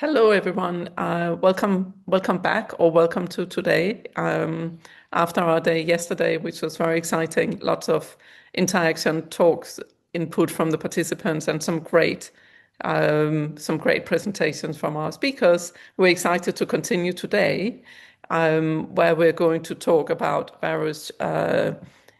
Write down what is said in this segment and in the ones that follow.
Hello, everyone. Welcome back, or welcome to today. After our day yesterday, which was very exciting, lots of interaction, talks, input from the participants, and some great presentations from our speakers. We're excited to continue today, where we're going to talk about various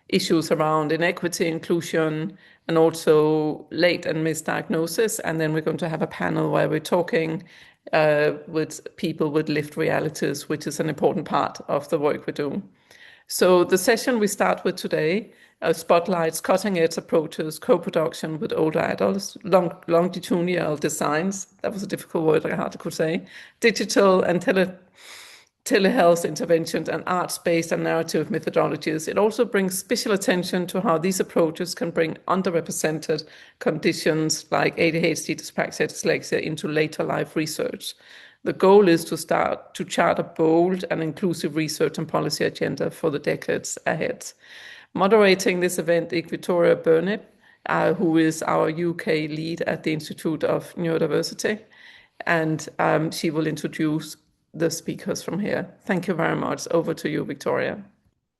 issues around inequity, inclusion, and also late and misdiagnosis. And then we're going to have a panel where we're talking with people with lived realities, which is an important part of the work we do. So the session we start with today spotlights cutting-edge approaches, co-production with older adults, longitudinal designs, that was a difficult word, I hardly could say, digital and telehealth interventions, and arts-based and narrative methodologies. It also brings special attention to how these approaches can bring underrepresented conditions like ADHD, dyspraxia, dyslexia into later life research. The goal is to start to chart a bold and inclusive research and policy agenda for the decades ahead. Moderating this event is Victoria Burnett, who is our UK lead at the Institute of Neurodiversity, and she will introduce the speakers from here. Thank you very much. Over to you, Victoria.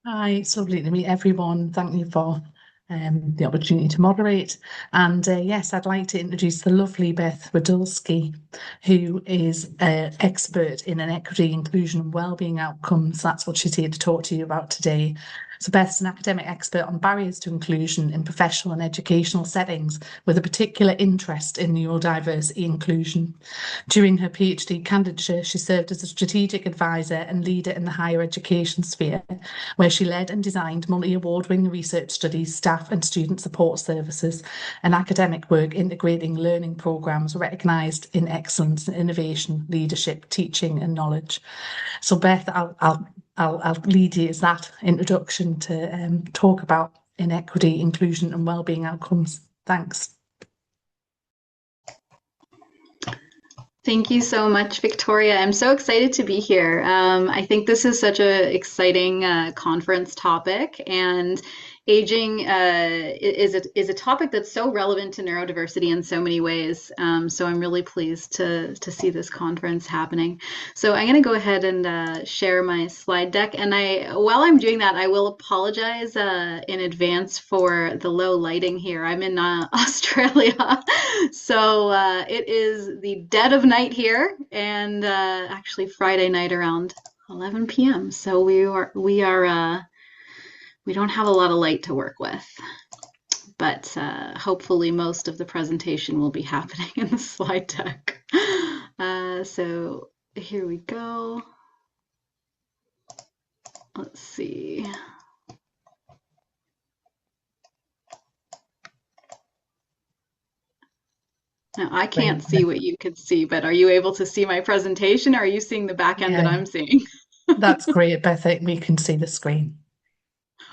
Hi, it's lovely to meet everyone. Thank you for the opportunity to moderate. And yes, I'd like to introduce the lovely Beth Radulski, who is an expert in inequity, inclusion, and wellbeing outcomes. That's what she's here to talk to you about today. So Beth's an academic expert on barriers to inclusion in professional and educational settings, with a particular interest in neurodiversity inclusion. During her PhD candidature, she served as a strategic advisor and leader in the higher education sphere, where she led and designed multi-award-winning research studies, staff and student support services, and academic work integrating learning programmes recognised in excellence in innovation, leadership, teaching and knowledge. So Beth, I'll lead you as that introduction to talk about inequity, inclusion and wellbeing outcomes. Thanks. Thank you so much, Victoria. I'm so excited to be here. I think this is such an exciting conference topic, and aging is a topic that's so relevant to neurodiversity in so many ways. So I'm really pleased to see this conference happening. So I'm going to go ahead and share my slide deck. And while I'm doing that, I will apologize in advance for the low lighting here. I'm in Australia, so it is the dead of night here, and actually Friday night around 11 p.m. So we don't have a lot of light to work with, but hopefully most of the presentation will be happening in the slide deck. So here we go. Let's see. Now, I can't see what you could see, but are you able to see my presentation? Or are you seeing the back end that I'm seeing? That's great, Beth. We can see the screen.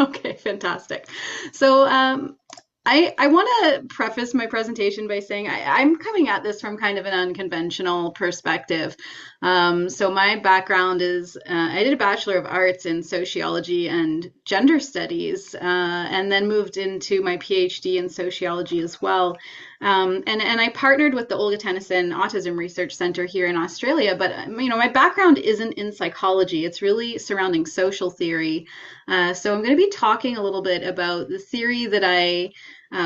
Okay, fantastic. So I want to preface my presentation by saying I'm coming at this from kind of an unconventional perspective. So my background is I did a Bachelor of Arts in Sociology and Gender Studies, and then moved into my PhD in Sociology as well. And I partnered with the Olga Tennyson Autism Research Center here in Australia, but my background isn't in psychology. It's really surrounding social theory. So I'm going to be talking a little bit about the theory that I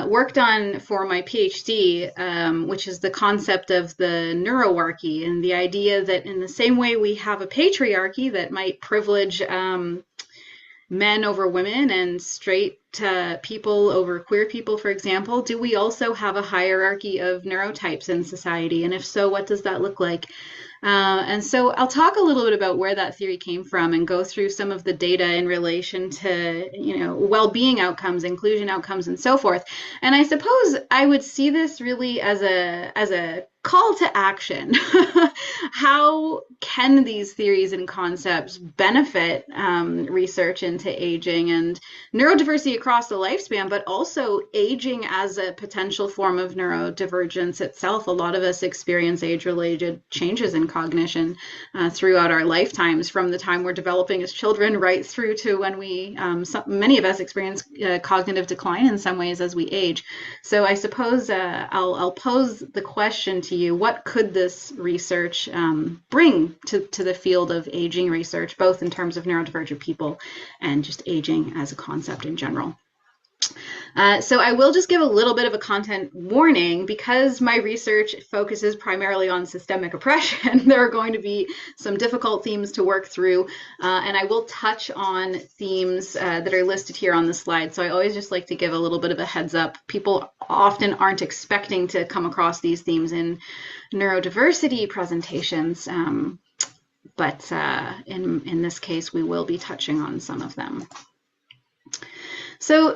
worked on for my PhD, which is the concept of the neuroarchy, and the idea that in the same way we have a patriarchy that might privilege men over women and straight people over queer people, for example, do we also have a hierarchy of neurotypes in society? And if so, what does that look like? And so I'll talk a little bit about where that theory came from and go through some of the data in relation to, well-being outcomes, inclusion outcomes, and so forth. And I suppose I would see this really as a call to action. How can these theories and concepts benefit research into aging and neurodiversity across the lifespan, but also aging as a potential form of neurodivergence itself? A lot of us experience age-related changes in cognition throughout our lifetimes, from the time we're developing as children right through to when we, many of us experience cognitive decline in some ways as we age. So I suppose I'll pose the question to you: what could this research bring to the field of aging research, both in terms of neurodivergent people and just aging as a concept in general? So I will just give a little bit of a content warning. Because my research focuses primarily on systemic oppression, there are going to be some difficult themes to work through, and I will touch on themes that are listed here on the slide. So I always just like to give a little bit of a heads up. People often aren't expecting to come across these themes in neurodiversity presentations, but in this case, we will be touching on some of them. So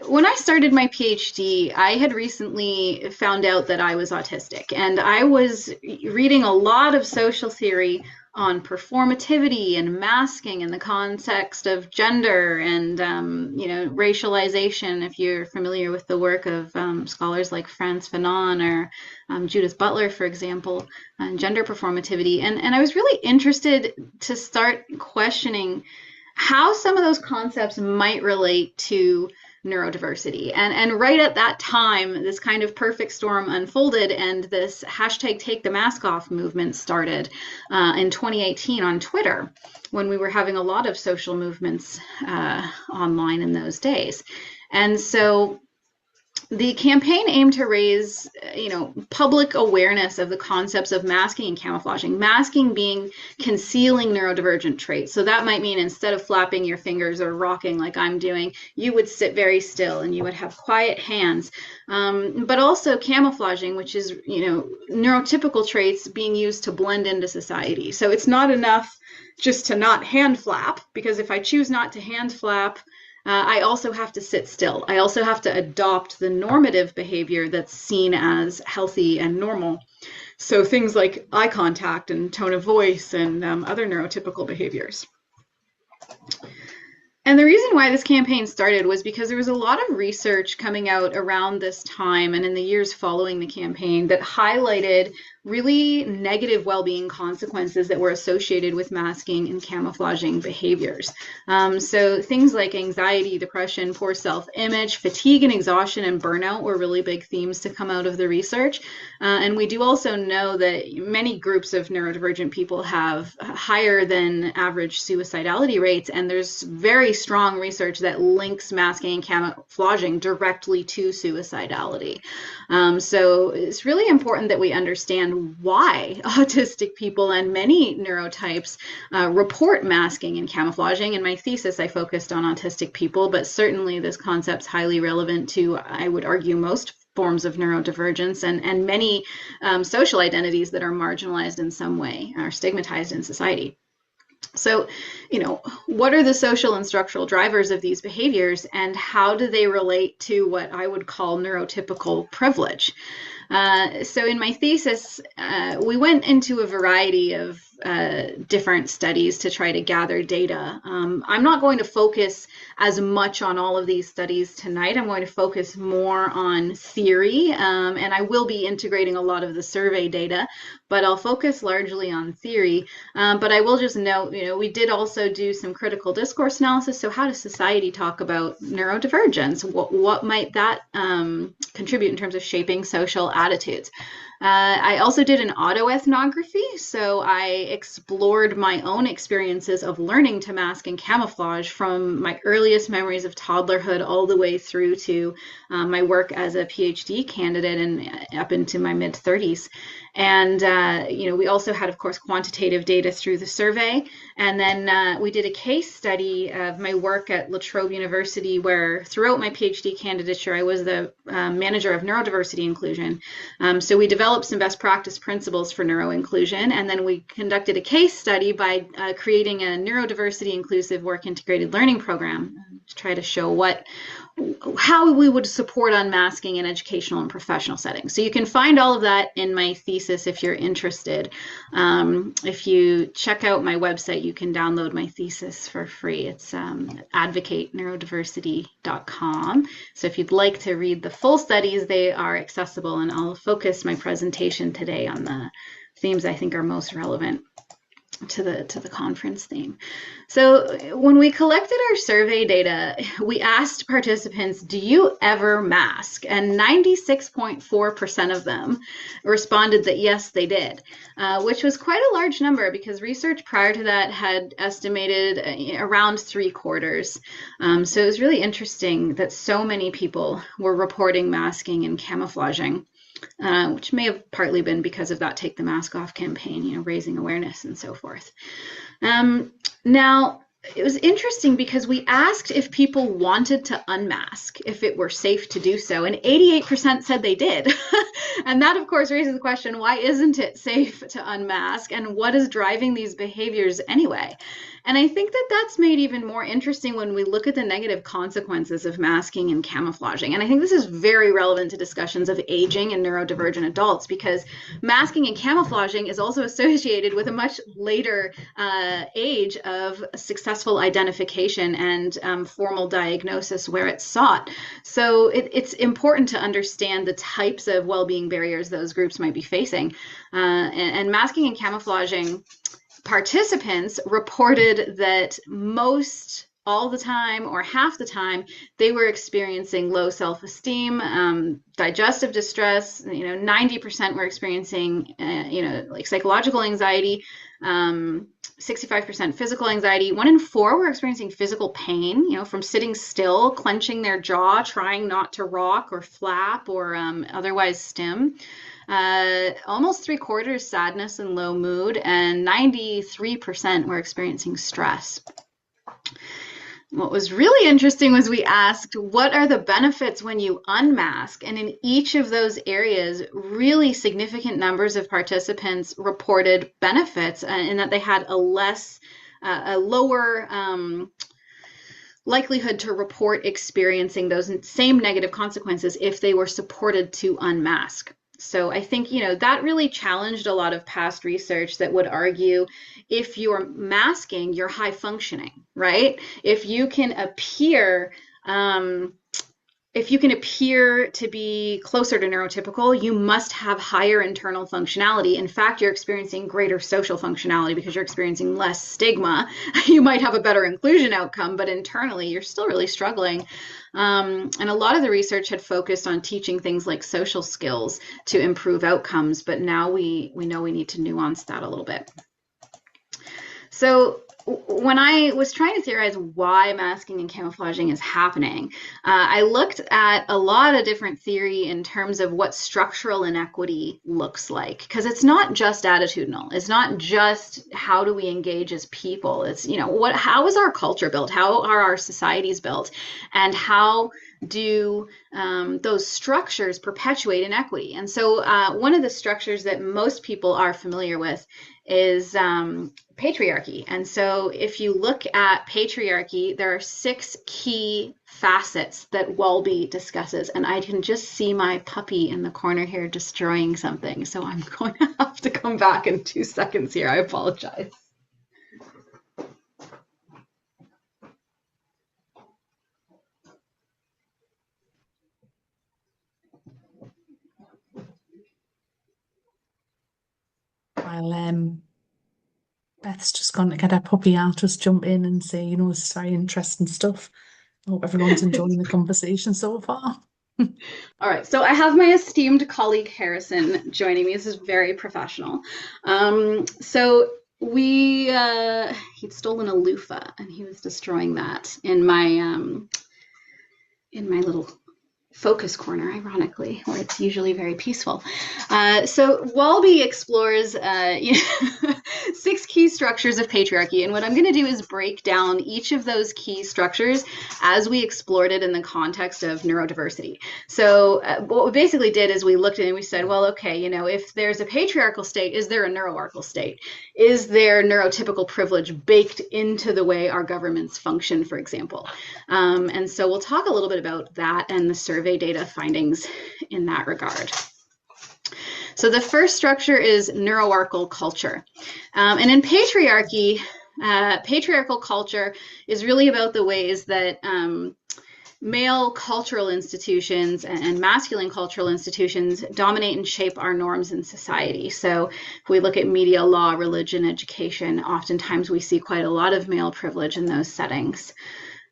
when I started my PhD, I had recently found out that I was autistic, and I was reading a lot of social theory on performativity and masking in the context of gender and racialization, if you're familiar with the work of scholars like Frantz Fanon or Judith Butler, for example, on gender performativity. And I was really interested to start questioning how some of those concepts might relate to neurodiversity. And right at that time, this kind of perfect storm unfolded, and this hashtag Take the Mask Off movement started in 2018 on Twitter, when we were having a lot of social movements online in those days. And so the campaign aimed to raise, public awareness of the concepts of masking and camouflaging. Masking being concealing neurodivergent traits. So that might mean, instead of flapping your fingers or rocking like I'm doing, you would sit very still and you would have quiet hands. But also camouflaging, which is, neurotypical traits being used to blend into society. So it's not enough just to not hand flap, because if I choose not to hand flap, I also have to sit still. I also have to adopt the normative behavior that's seen as healthy and normal. So things like eye contact and tone of voice and other neurotypical behaviors. And the reason why this campaign started was because there was a lot of research coming out around this time and in the years following the campaign that highlighted really negative well-being consequences that were associated with masking and camouflaging behaviors. So things like anxiety, depression, poor self-image, fatigue and exhaustion, and burnout were really big themes to come out of the research. And we do also know that many groups of neurodivergent people have higher than average suicidality rates, and there's very strong research that links masking and camouflaging directly to suicidality. So it's really important that we understand why autistic people and many neurotypes report masking and camouflaging. In my thesis, I focused on autistic people, but certainly this concept's highly relevant to, I would argue, most forms of neurodivergence and many social identities that are marginalized in some way or stigmatized in society. So, what are the social and structural drivers of these behaviors, and how do they relate to what I would call neurotypical privilege? So in my thesis, we went into a variety of different studies to try to gather data. I'm not going to focus as much on all of these studies tonight. I'm going to focus more on theory, and I will be integrating a lot of the survey data, but I'll focus largely on theory. But I will just note, we did also do some critical discourse analysis. So how does society talk about neurodivergence? What might that contribute in terms of shaping social attitudes? I also did an autoethnography, so I explored my own experiences of learning to mask and camouflage from my earliest memories of toddlerhood all the way through to my work as a PhD candidate and up into my mid-30s. And, we also had, of course, quantitative data through the survey. And then we did a case study of my work at La Trobe University, where throughout my PhD candidature, I was the manager of neurodiversity inclusion. So we developed some best practice principles for neuroinclusion. And then we conducted a case study by creating a neurodiversity inclusive work integrated learning program to try to show how we would support unmasking in educational and professional settings. So you can find all of that in my thesis if you're interested. If you check out my website, you can download my thesis for free. It's advocateneurodiversity.com. So if you'd like to read the full studies, they are accessible, and I'll focus my presentation today on the themes I think are most relevant to the conference theme. So when we collected our survey data, we asked participants, do you ever mask? And 96.4% of them responded that yes, they did, which was quite a large number because research prior to that had estimated around 3/4. So it was really interesting that so many people were reporting masking and camouflaging. Which may have partly been because of that Take the Mask Off campaign, raising awareness and so forth. Now, it was interesting because we asked if people wanted to unmask, if it were safe to do so, and 88% said they did. And that, of course, raises the question, why isn't it safe to unmask, and what is driving these behaviors anyway? And I think that that's made even more interesting when we look at the negative consequences of masking and camouflaging. And I think this is very relevant to discussions of aging and neurodivergent adults, because masking and camouflaging is also associated with a much later age of successful identification and formal diagnosis where it's sought. So it's important to understand the types of well-being barriers those groups might be facing. And masking and camouflaging participants reported that most, all the time or half the time, they were experiencing low self-esteem, digestive distress. 90% were experiencing, like psychological anxiety, 65% physical anxiety. 1 in 4 were experiencing physical pain, from sitting still, clenching their jaw, trying not to rock or flap or otherwise stim. Almost 3/4 sadness and low mood, and 93% were experiencing stress. What was really interesting was we asked, what are the benefits when you unmask? And in each of those areas, really significant numbers of participants reported benefits in that they had a lower likelihood to report experiencing those same negative consequences if they were supported to unmask. So I think, that really challenged a lot of past research that would argue if you're masking, you're high functioning, right? If you can appear to be closer to neurotypical, you must have higher internal functionality. In fact, you're experiencing greater social functionality because you're experiencing less stigma. You might have a better inclusion outcome, but internally you're still really struggling. And a lot of the research had focused on teaching things like social skills to improve outcomes, but now we know we need to nuance that a little bit. So when I was trying to theorize why masking and camouflaging is happening, I looked at a lot of different theory in terms of what structural inequity looks like, because it's not just attitudinal. It's not just how do we engage as people. It's, how is our culture built? How are our societies built? And how do those structures perpetuate inequity? And so one of the structures that most people are familiar with is patriarchy. And so if you look at patriarchy, there are 6 key facets that Wellbeing discusses. And I can just see my puppy in the corner here destroying something. So I'm going to have to come back in 2 seconds here. I apologize. While Beth's just gone to get her puppy, I'll just jump in and say, this is very interesting stuff. I hope everyone's enjoying the conversation so far. All right, so I have my esteemed colleague Harrison joining me. This is very professional. So he'd stolen a loofah and he was destroying that in my little focus corner, ironically, where it's usually very peaceful. So Wellbeing explores 6 key structures of patriarchy, and what I'm going to do is break down each of those key structures as we explored it in the context of neurodiversity. So what we basically did is we looked at it and we said, well, okay, if there's a patriarchal state, is there a neuroarchal state? Is there neurotypical privilege baked into the way our governments function, for example? And so we'll talk a little bit about that and the survey data findings in that regard. So the first structure is neuroarchal culture. And in patriarchy, patriarchal culture is really about the ways that male cultural institutions and masculine cultural institutions dominate and shape our norms in society. So if we look at media, law, religion, education, oftentimes we see quite a lot of male privilege in those settings.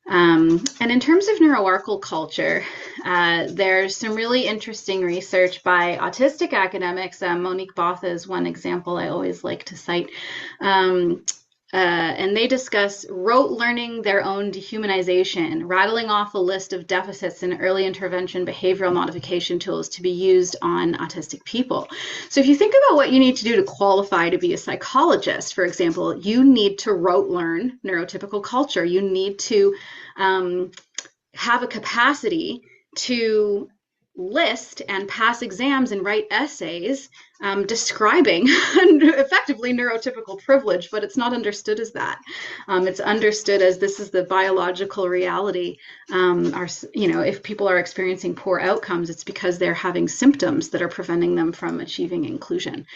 And in terms of neuroarchal culture, there's some really interesting research by autistic academics. Monique Botha is one example I always like to cite. And they discuss rote learning their own dehumanization, rattling off a list of deficits in early intervention behavioral modification tools to be used on autistic people. So if you think about what you need to do to qualify to be a psychologist, for example, you need to rote learn neurotypical culture. You need to have a capacity to list and pass exams and write essays describing effectively neurotypical privilege, but it's not understood as that. It's understood as this is the biological reality. If people are experiencing poor outcomes, it's because they're having symptoms that are preventing them from achieving inclusion.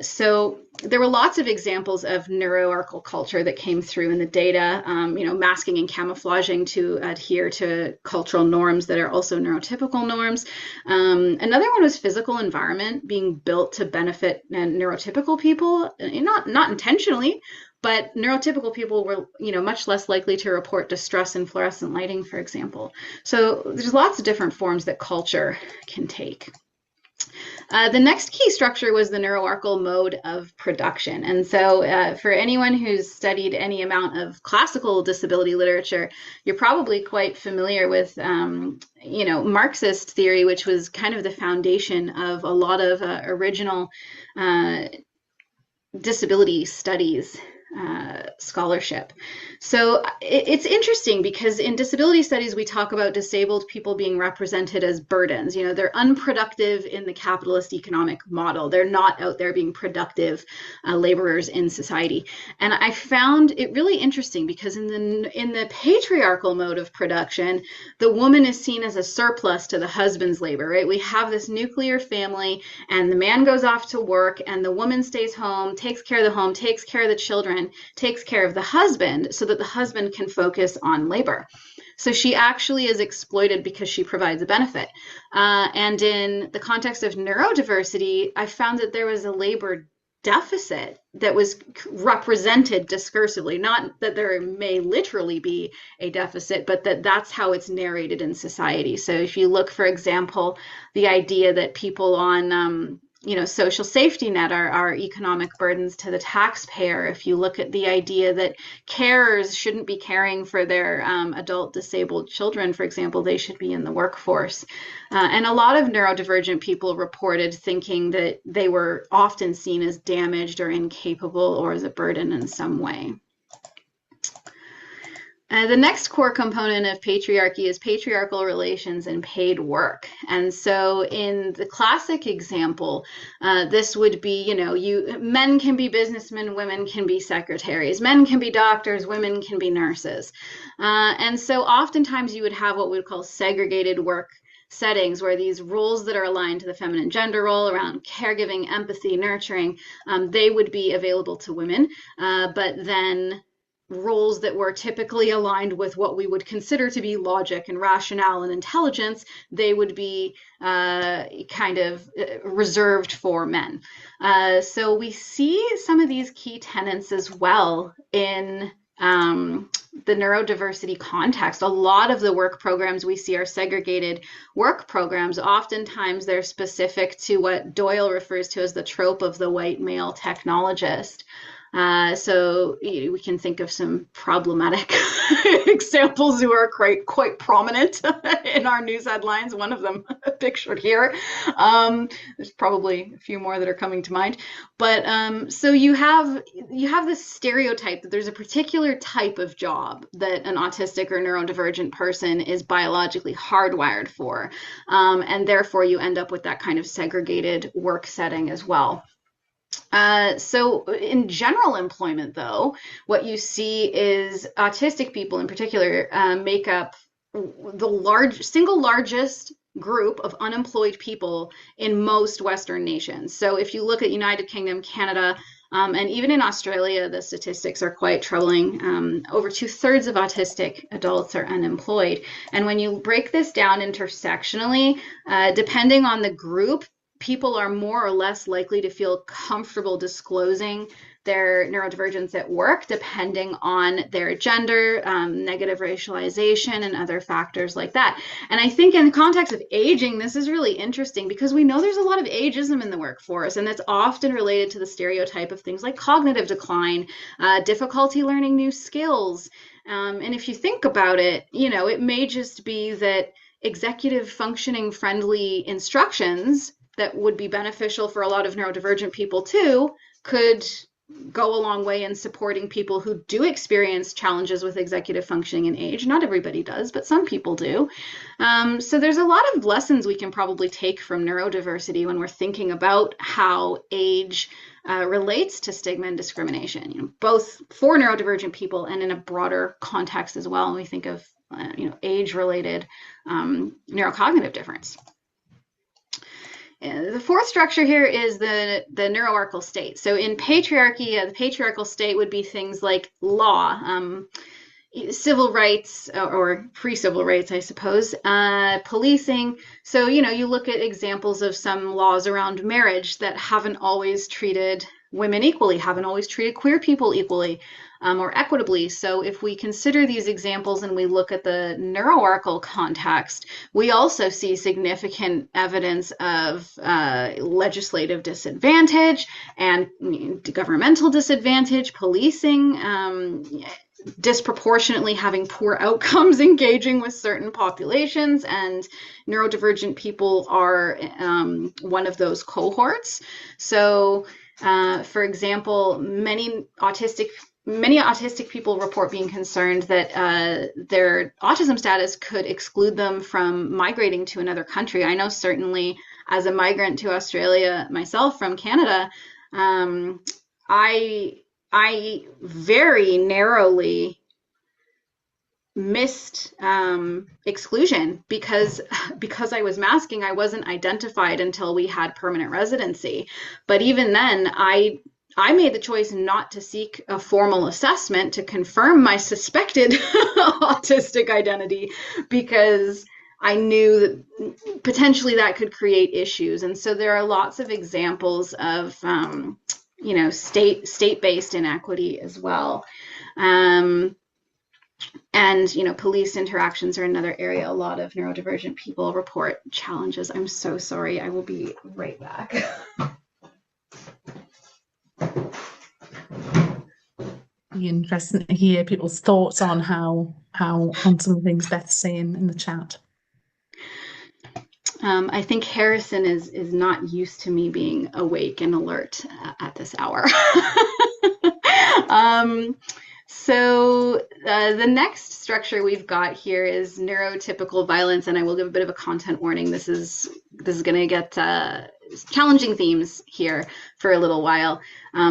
So there were lots of examples of neuroarchal culture that came through in the data, masking and camouflaging to adhere to cultural norms that are also neurotypical norms. Another one was physical environment being built to benefit neurotypical people, not intentionally, but neurotypical people were, much less likely to report distress in fluorescent lighting, for example. So there's lots of different forms that culture can take. The next key structure was the neuroarchal mode of production. And so for anyone who's studied any amount of classical disability literature, you're probably quite familiar with, Marxist theory, which was kind of the foundation of a lot of original disability studies scholarship. So it's interesting because in disability studies, we talk about disabled people being represented as burdens. They're unproductive in the capitalist economic model. They're not out there being productive laborers in society. And I found it really interesting because in the patriarchal mode of production, the woman is seen as a surplus to the husband's labor, right? We have this nuclear family and the man goes off to work and the woman stays home, takes care of the home, takes care of the children, takes care of the husband so that the husband can focus on labor. So she actually is exploited because she provides a benefit. And in the context of neurodiversity, I found that there was a labor deficit that was represented discursively, not that there may literally be a deficit, but that's how it's narrated in society. So if you look, for example, the idea that people on social safety net are economic burdens to the taxpayer. If you look at the idea that carers shouldn't be caring for their adult disabled children, for example, they should be in the workforce. And a lot of neurodivergent people reported thinking that they were often seen as damaged or incapable or as a burden in some way. The next core component of patriarchy is patriarchal relations and paid work. And so in the classic example, this would be, men can be businessmen, women can be secretaries, men can be doctors, women can be nurses. And so oftentimes you would have what we would call segregated work settings where these roles that are aligned to the feminine gender role around caregiving, empathy, nurturing, they would be available to women, but then roles that were typically aligned with what we would consider to be logic and rationale and intelligence, they would be kind of reserved for men. So we see some of these key tenets as well in the neurodiversity context. A lot of the work programs we see are segregated work programs. Oftentimes they're specific to what Doyle refers to as the trope of the white male technologist. So we can think of some problematic examples who are quite prominent in our news headlines. One of them pictured here. There's probably a few more that are coming to mind. But so you have this stereotype that there's a particular type of job that an autistic or neurodivergent person is biologically hardwired for. And therefore you end up with that kind of segregated work setting as well. So in general employment, though, what you see is autistic people in particular make up the single largest group of unemployed people in most Western nations. So if you look at United Kingdom, Canada, And even in Australia, the statistics are quite troubling. Over 2/3 of autistic adults are unemployed. And when you break this down intersectionally, depending on the group, people are more or less likely to feel comfortable disclosing their neurodivergence at work, depending on their gender, negative racialization, and other factors like that. And I think in the context of aging, this is really interesting because we know there's a lot of ageism in the workforce, and that's often related to the stereotype of things like cognitive decline, difficulty learning new skills. And if you think about it, it may just be that executive functioning friendly instructions that would be beneficial for a lot of neurodivergent people too could go a long way in supporting people who do experience challenges with executive functioning in age. Not everybody does, but some people do. So there's a lot of lessons we can probably take from neurodiversity when we're thinking about how age relates to stigma and discrimination, both for neurodivergent people and in a broader context as well. And we think of age-related neurocognitive difference. The fourth structure here is the neuroarchal state. So in patriarchy, the patriarchal state would be things like law, civil rights, or pre-civil rights, I suppose, policing. So, you look at examples of some laws around marriage that haven't always treated women equally, haven't always treated queer people equally, or equitably. So if we consider these examples and we look at the neuroarchal context, we also see significant evidence of legislative disadvantage and governmental disadvantage, policing, disproportionately having poor outcomes engaging with certain populations, and neurodivergent people are one of those cohorts. So, for example, many autistic people report being concerned that their autism status could exclude them from migrating to another country. I know certainly as a migrant to Australia myself from Canada, I very narrowly missed exclusion because I was masking. I wasn't identified until we had permanent residency. But even then, I made the choice not to seek a formal assessment to confirm my suspected autistic identity because I knew that potentially that could create issues. And so there are lots of examples of state-based inequity as well. And police interactions are another area. A lot of neurodivergent people report challenges. I'm so sorry. I will be right back. Be interesting to hear people's thoughts on on some of the things Beth's saying in the chat. I think Harrison is not used to me being awake and alert at this hour. So the next structure we've got here is neurotypical violence, and I will give a bit of a content warning. This is going to get challenging themes here for a little while.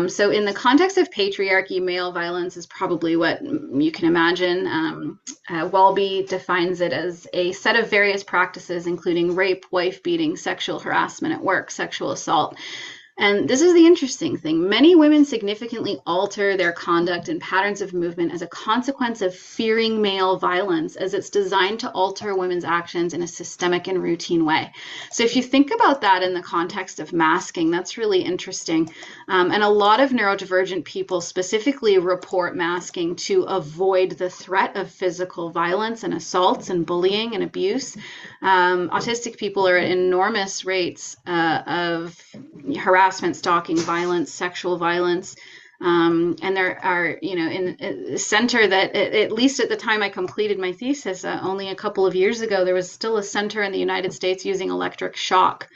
So in the context of patriarchy, male violence is probably what you can imagine. Wellbeing defines it as a set of various practices, including rape, wife beating, sexual harassment at work, sexual assault. And this is the interesting thing. Many women significantly alter their conduct and patterns of movement as a consequence of fearing male violence, as it's designed to alter women's actions in a systemic and routine way. So if you think about that in the context of masking, that's really interesting. And a lot of neurodivergent people specifically report masking to avoid the threat of physical violence and assaults and bullying and abuse. Autistic people are at enormous rates of harassment, stalking, violence, sexual violence. And there are, in a center that, at least at the time I completed my thesis, only a couple of years ago, there was still a center in the United States using electric shock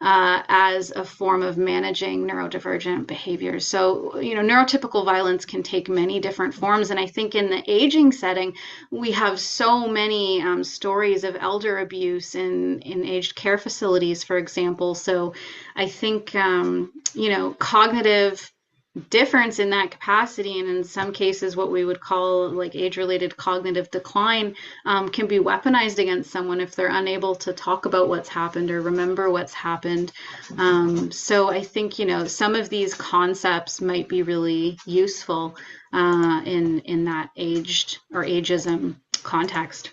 as a form of managing neurodivergent behaviors. So, neurotypical violence can take many different forms. And I think in the aging setting, we have so many stories of elder abuse in aged care facilities, for example. So I think, cognitive difference in that capacity, and in some cases what we would call like age-related cognitive decline, can be weaponized against someone if they're unable to talk about what's happened or remember what's happened. So I think, you know, some of these concepts might be really useful in that aged or ageism context.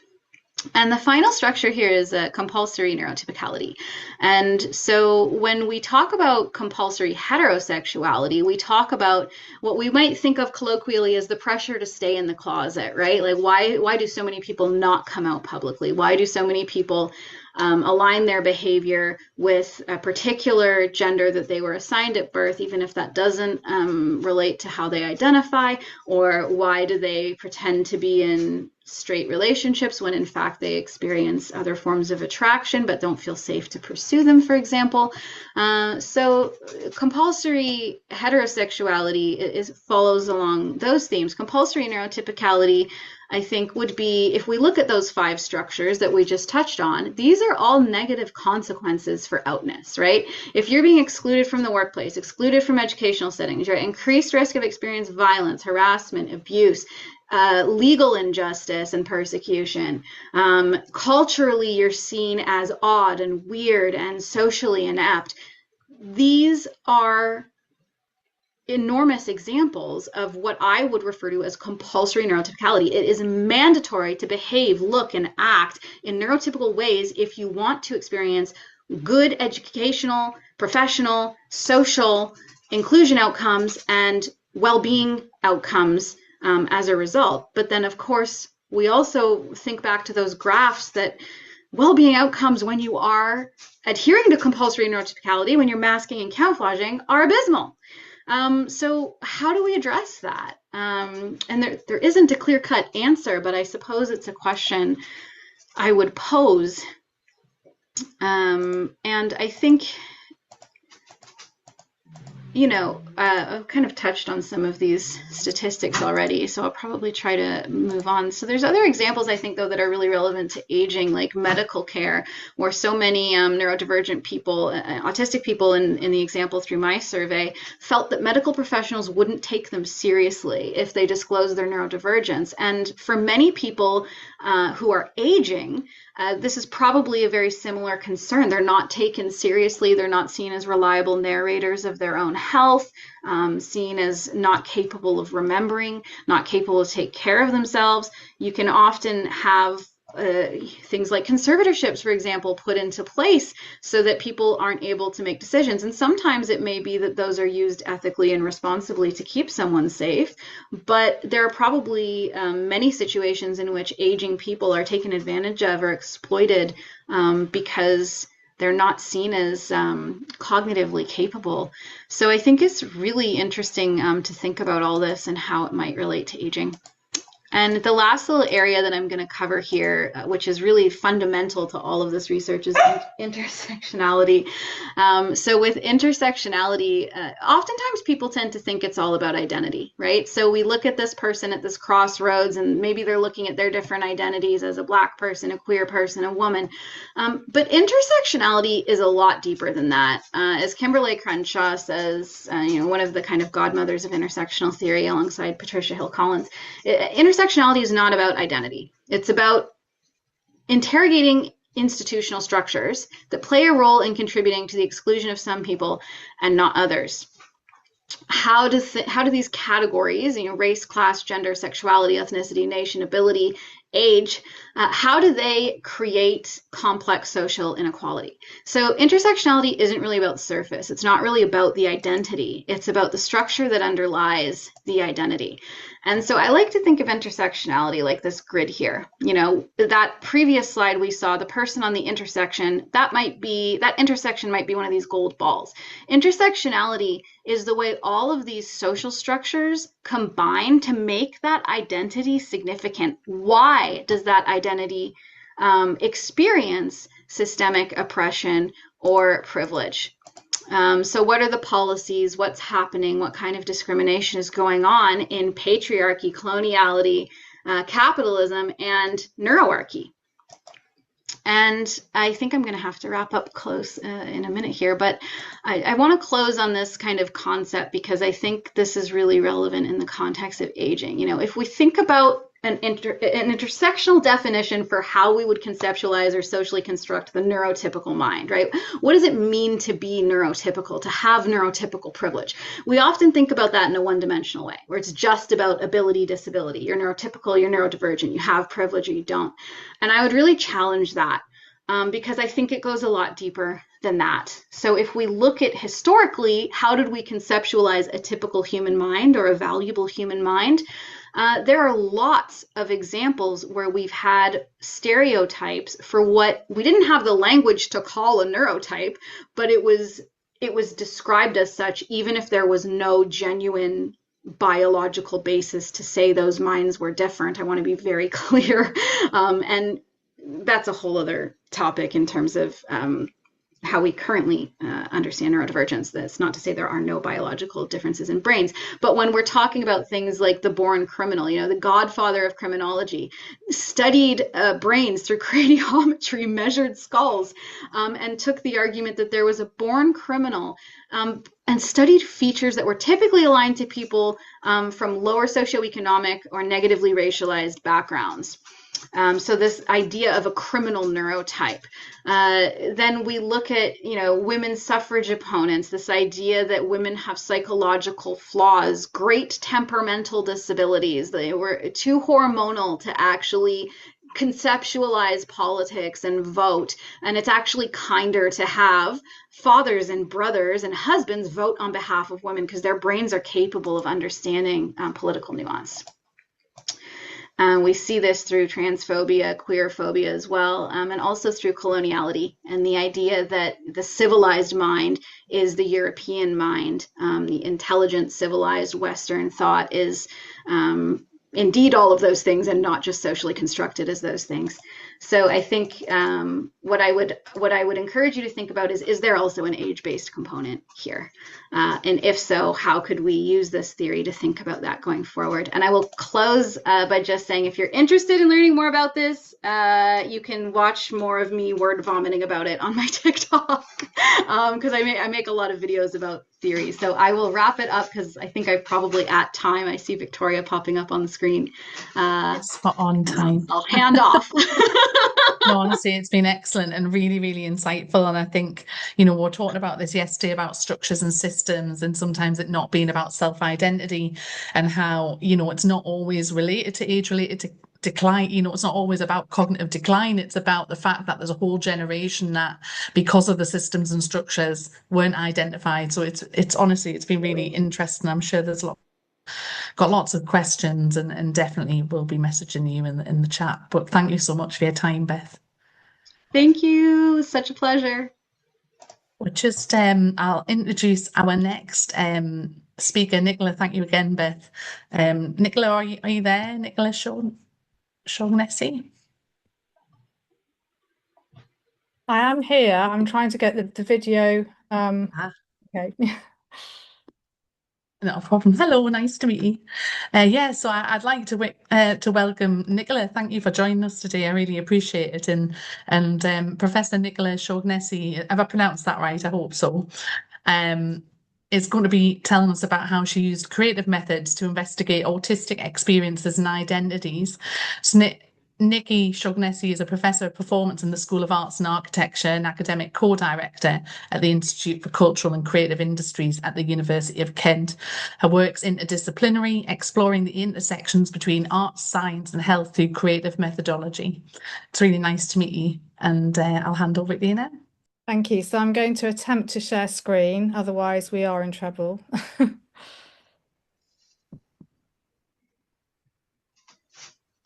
And the final structure here is a compulsory neurotypicality. And so when we talk about compulsory heterosexuality, we talk about what we might think of colloquially as the pressure to stay in the closet, right? Like why do so many people not come out publicly? Why do so many people align their behavior with a particular gender that they were assigned at birth, even if that doesn't relate to how they identify? Or why do they pretend to be in straight relationships when in fact they experience other forms of attraction but don't feel safe to pursue them, for example? So compulsory heterosexuality follows along those themes. Compulsory neurotypicality, I think, would be, if we look at those 5 structures that we just touched on, these are all negative consequences for outness, right? If you're being excluded from the workplace, excluded from educational settings, you're at increased risk of experiencing violence, harassment, abuse, legal injustice and persecution. Culturally, you're seen as odd and weird and socially inept. These are enormous examples of what I would refer to as compulsory neurotypicality. It is mandatory to behave, look, and act in neurotypical ways if you want to experience good educational, professional, social, inclusion outcomes and well-being outcomes as a result. But then, of course, we also think back to those graphs that well-being outcomes when you are adhering to compulsory neurotypicality, when you're masking and camouflaging, are abysmal. So how do we address that? And there isn't a clear-cut answer, but I suppose it's a question I would pose. And I think, you know, I've kind of touched on some of these statistics already, so I'll probably try to move on. So there's other examples, I think, though, that are really relevant to aging, like medical care, where so many neurodivergent people, autistic people in the example through my survey, felt that medical professionals wouldn't take them seriously if they disclosed their neurodivergence. And for many people who are aging, this is probably a very similar concern. They're not taken seriously. They're not seen as reliable narrators of their own health, seen as not capable of remembering, not capable to take care of themselves. You can often have things like conservatorships, for example, put into place so that people aren't able to make decisions. And sometimes it may be that those are used ethically and responsibly to keep someone safe, but there are probably many situations in which aging people are taken advantage of or exploited because they're not seen as cognitively capable. So I think it's really interesting to think about all this and how it might relate to aging. And the last little area that I'm going to cover here, which is really fundamental to all of this research, is intersectionality. So with intersectionality, oftentimes people tend to think it's all about identity, right? So we look at this person at this crossroads, and maybe they're looking at their different identities as a Black person, a queer person, a woman. But intersectionality is a lot deeper than that. As Kimberly Crenshaw says, one of the kind of godmothers of intersectional theory alongside Patricia Hill Collins, intersectionality is not about identity. It's about interrogating institutional structures that play a role in contributing to the exclusion of some people and not others. How do these categories, race, class, gender, sexuality, ethnicity, nation, ability, age, how do they create complex social inequality? So intersectionality isn't really about surface. It's not really about the identity. It's about the structure that underlies the identity. And so I like to think of intersectionality like this grid here. That previous slide we saw, the person on the intersection, that intersection might be one of these gold balls. Intersectionality is the way all of these social structures combine to make that identity significant. Why does that identity experience systemic oppression or privilege? So what are the policies? What's happening? What kind of discrimination is going on in patriarchy, coloniality, capitalism, and neuroarchy? And I think I'm going to have to wrap up close in a minute here, but I want to close on this kind of concept because I think this is really relevant in the context of aging. You know, if we think about an intersectional definition for how we would conceptualize or socially construct the neurotypical mind, right? What does it mean to be neurotypical, to have neurotypical privilege? We often think about that in a one-dimensional way, where it's just about ability, disability. You're neurotypical, you're neurodivergent, you have privilege or you don't. And I would really challenge that because I think it goes a lot deeper than that. So if we look at historically, how did we conceptualize a typical human mind or a valuable human mind? There are lots of examples where we've had stereotypes for what we didn't have the language to call a neurotype, but it was described as such, even if there was no genuine biological basis to say those minds were different. I want to be very clear. And that's a whole other topic in terms of how we currently understand neurodivergence. That's not to say there are no biological differences in brains, but when we're talking about things like the born criminal, you know, the godfather of criminology, studied brains through craniometry, measured skulls, and took the argument that there was a born criminal and studied features that were typically aligned to people from lower socioeconomic or negatively racialized backgrounds. So this idea of a criminal neurotype. Then we look at, you know, women's suffrage opponents, this idea that women have psychological flaws, great temperamental disabilities. They were too hormonal to actually conceptualize politics and vote. And it's actually kinder to have fathers and brothers and husbands vote on behalf of women because their brains are capable of understanding political nuance. We see this through transphobia, queerphobia as well, and also through coloniality and the idea that the civilized mind is the European mind. The intelligent, civilized Western thought is indeed all of those things and not just socially constructed as those things. So I think what I would encourage you to think about is there also an age-based component here? And if so, how could we use this theory to think about that going forward? And I will close by just saying, if you're interested in learning more about this, you can watch more of me word vomiting about it on my TikTok, because I make a lot of videos about theory. So I will wrap it up because I think I'm probably at time. I see Victoria popping up on the screen. It's spot on time. I'll hand off. No, honestly, it's been excellent and really, really insightful. And I think, you know, we were talking about this yesterday about structures and systems and sometimes it not being about self-identity and how, you know, it's not always related to age, related to decline. You know, it's not always about cognitive decline. It's about the fact that there's a whole generation that, because of the systems and structures, weren't identified. So it's honestly, it's been really interesting. I'm sure there's got lots of questions and definitely will be messaging you in the chat. But thank you so much for your time, Beth. Thank you. Such a pleasure. We'll just I'll introduce our next speaker, Nicola. Thank you again, Beth. Nicola, are you there? Nicola Shaughnessy? I am here. I'm trying to get the video. Okay. Not a problem. Hello, nice to meet you. Yeah, so I'd like to welcome Nicola. Thank you for joining us today. I really appreciate it. And Professor Nicola Shaughnessy, have I pronounced that right? I hope so. Is going to be telling us about how she used creative methods to investigate autistic experiences and identities. So Nikki Shaughnessy is a professor of performance in the School of Arts and Architecture and academic co-director at the Institute for Cultural and Creative Industries at the University of Kent. Her work's interdisciplinary, exploring the intersections between arts, science and health through creative methodology. It's really nice to meet you, and I'll hand over to you now. Thank you. So I'm going to attempt to share screen, otherwise we are in trouble.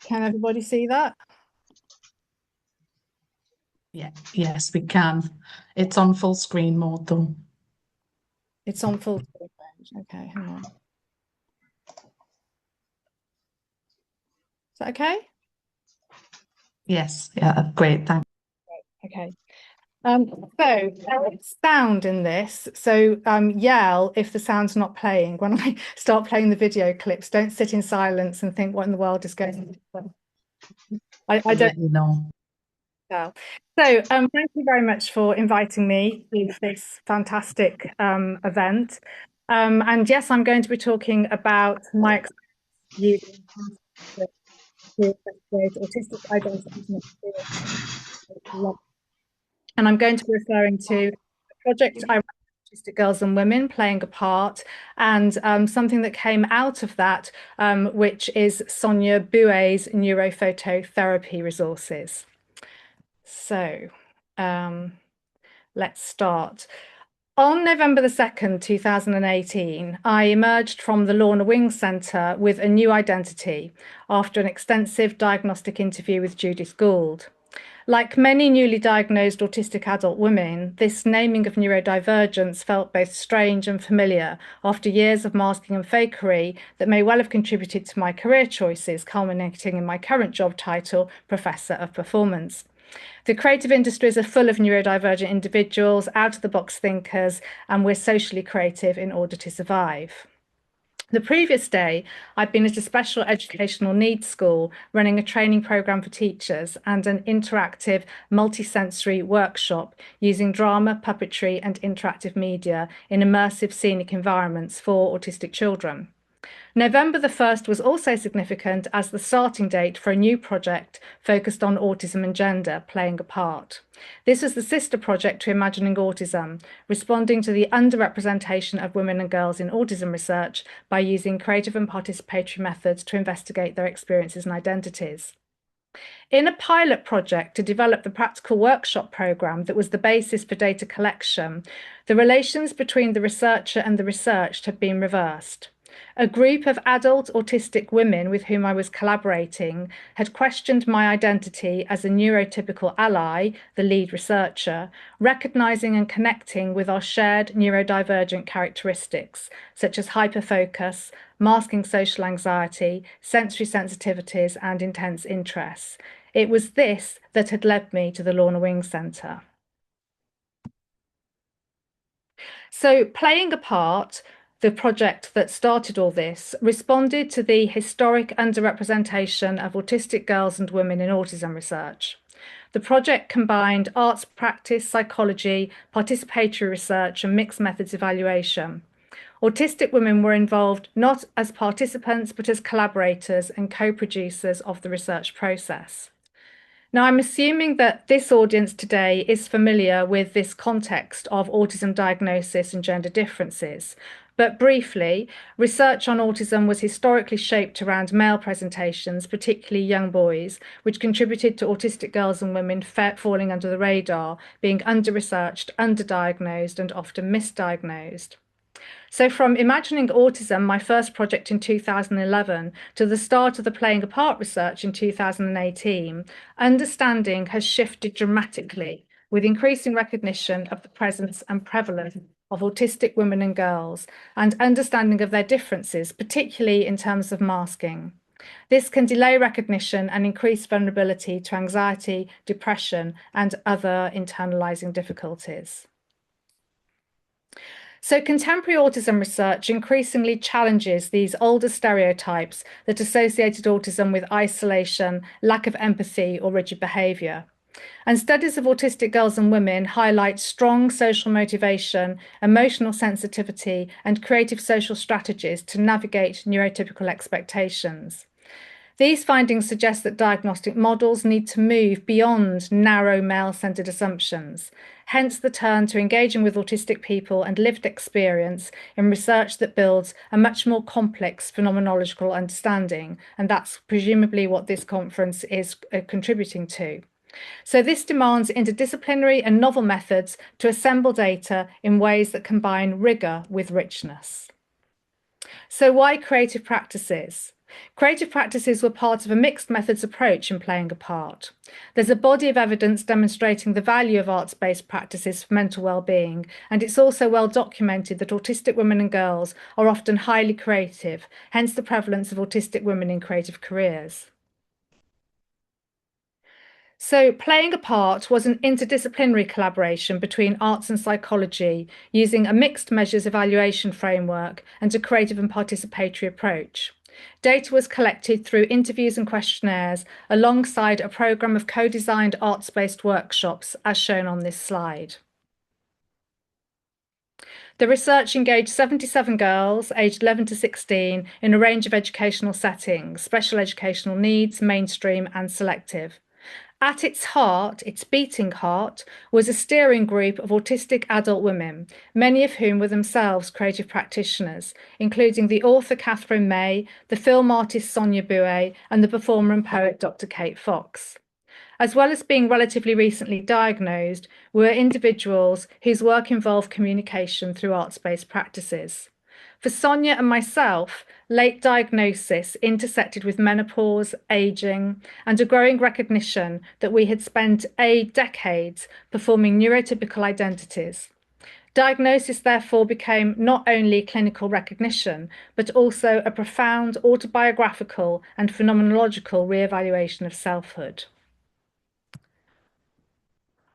Can everybody see that? Yeah, yes, we can. It's on full screen mode though. It's on full screen. Okay, hang on. Is that okay? Yes, yeah, great, thanks. Okay. So sound in this. So yell if the sound's not playing. When I start playing the video clips, don't sit in silence and think what in the world is going on. I don't know. Well, so thank you very much for inviting me to this fantastic event. And yes, I'm going to be talking about my experience using to investigate autistic identities and experiences. And I'm going to be referring to a project I ran, Autistic Girls and Women Playing a Part, and something that came out of that, which is Sonia Bouet's neurophototherapy resources. So let's start. On November the 2nd, 2018, I emerged from the Lorna Wing Centre with a new identity after an extensive diagnostic interview with Judith Gould. Like many newly diagnosed autistic adult women, this naming of neurodivergence felt both strange and familiar after years of masking and fakery that may well have contributed to my career choices, culminating in my current job title, Professor of Performance. The creative industries are full of neurodivergent individuals, out-of-the-box thinkers, and we're socially creative in order to survive. The previous day, I'd been at a special educational needs school running a training programme for teachers and an interactive multisensory workshop using drama, puppetry and interactive media in immersive scenic environments for autistic children. November the 1st was also significant as the starting date for a new project focused on autism and gender, Playing a Part. This was the sister project to Imagining Autism, responding to the underrepresentation of women and girls in autism research by using creative and participatory methods to investigate their experiences and identities. In a pilot project to develop the practical workshop programme that was the basis for data collection, the relations between the researcher and the researched had been reversed. A group of adult autistic women with whom I was collaborating had questioned my identity as a neurotypical ally, the lead researcher, recognizing and connecting with our shared neurodivergent characteristics, such as hyperfocus, masking social anxiety, sensory sensitivities, and intense interests. It was this that had led me to the Lorna Wing Centre. So, Playing a Part, the project that started all this, responded to the historic underrepresentation of autistic girls and women in autism research. The project combined arts practice, psychology, participatory research, and mixed methods evaluation. Autistic women were involved not as participants, but as collaborators and co-producers of the research process. Now, I'm assuming that this audience today is familiar with this context of autism diagnosis and gender differences. But briefly, research on autism was historically shaped around male presentations, particularly young boys, which contributed to autistic girls and women falling under the radar, being under-researched, underdiagnosed, and often misdiagnosed. So from Imagining Autism, my first project in 2011, to the start of the Playing a Part research in 2018, understanding has shifted dramatically with increasing recognition of the presence and prevalence of autistic women and girls and understanding of their differences, particularly in terms of masking. This can delay recognition and increase vulnerability to anxiety, depression, and other internalizing difficulties. So contemporary autism research increasingly challenges these older stereotypes that associated autism with isolation, lack of empathy, or rigid behaviour. And studies of autistic girls and women highlight strong social motivation, emotional sensitivity, and creative social strategies to navigate neurotypical expectations. These findings suggest that diagnostic models need to move beyond narrow male-centered assumptions, hence the turn to engaging with autistic people and lived experience in research that builds a much more complex phenomenological understanding, and that's presumably what this conference is contributing to. So this demands interdisciplinary and novel methods to assemble data in ways that combine rigor with richness. So why creative practices? Creative practices were part of a mixed methods approach in Playing a Part. There's a body of evidence demonstrating the value of arts-based practices for mental well-being, and it's also well documented that autistic women and girls are often highly creative, hence the prevalence of autistic women in creative careers. So Playing a Part was an interdisciplinary collaboration between arts and psychology, using a mixed measures evaluation framework and a creative and participatory approach. Data was collected through interviews and questionnaires alongside a programme of co-designed arts-based workshops, as shown on this slide. The research engaged 77 girls aged 11 to 16 in a range of educational settings, special educational needs, mainstream and selective. At its heart, its beating heart, was a steering group of autistic adult women, many of whom were themselves creative practitioners, including the author Catherine May, the film artist Sonia Bouet, and the performer and poet Dr. Kate Fox. As well as being relatively recently diagnosed, were individuals whose work involved communication through arts-based practices. For Sonia and myself, late diagnosis intersected with menopause, aging, and a growing recognition that we had spent decades performing neurotypical identities. Diagnosis therefore became not only clinical recognition, but also a profound autobiographical and phenomenological re-evaluation of selfhood.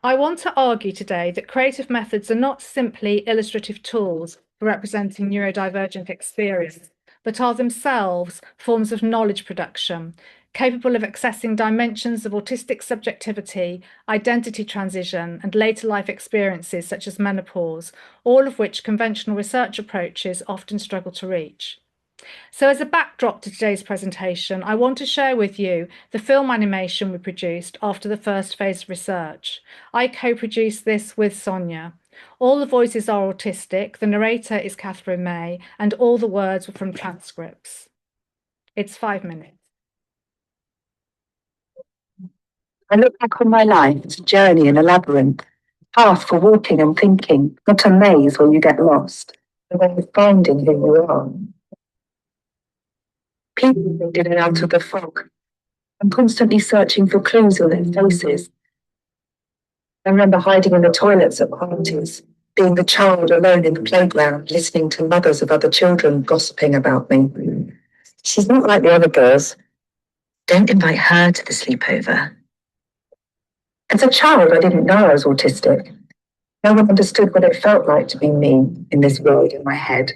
I want to argue today that creative methods are not simply illustrative tools for representing neurodivergent experience, but are themselves forms of knowledge production, capable of accessing dimensions of autistic subjectivity, identity transition, and later life experiences such as menopause, all of which conventional research approaches often struggle to reach. So as a backdrop to today's presentation, I want to share with you the film animation we produced after the first phase of research. I co-produced this with Sonia. All the voices are autistic, the narrator is Catherine May, and all the words were from transcripts. It's 5 minutes. I look back on my life as a journey in a labyrinth, path for walking and thinking, not a maze where you get lost, a way of finding who you are. People in and out of the fog. I'm constantly searching for clues in their faces. I remember hiding in the toilets at parties, being the child alone in the playground, listening to mothers of other children gossiping about me. She's not like the other girls. Don't invite her to the sleepover. As a child, I didn't know I was autistic. No one understood what it felt like to be me in this world in my head.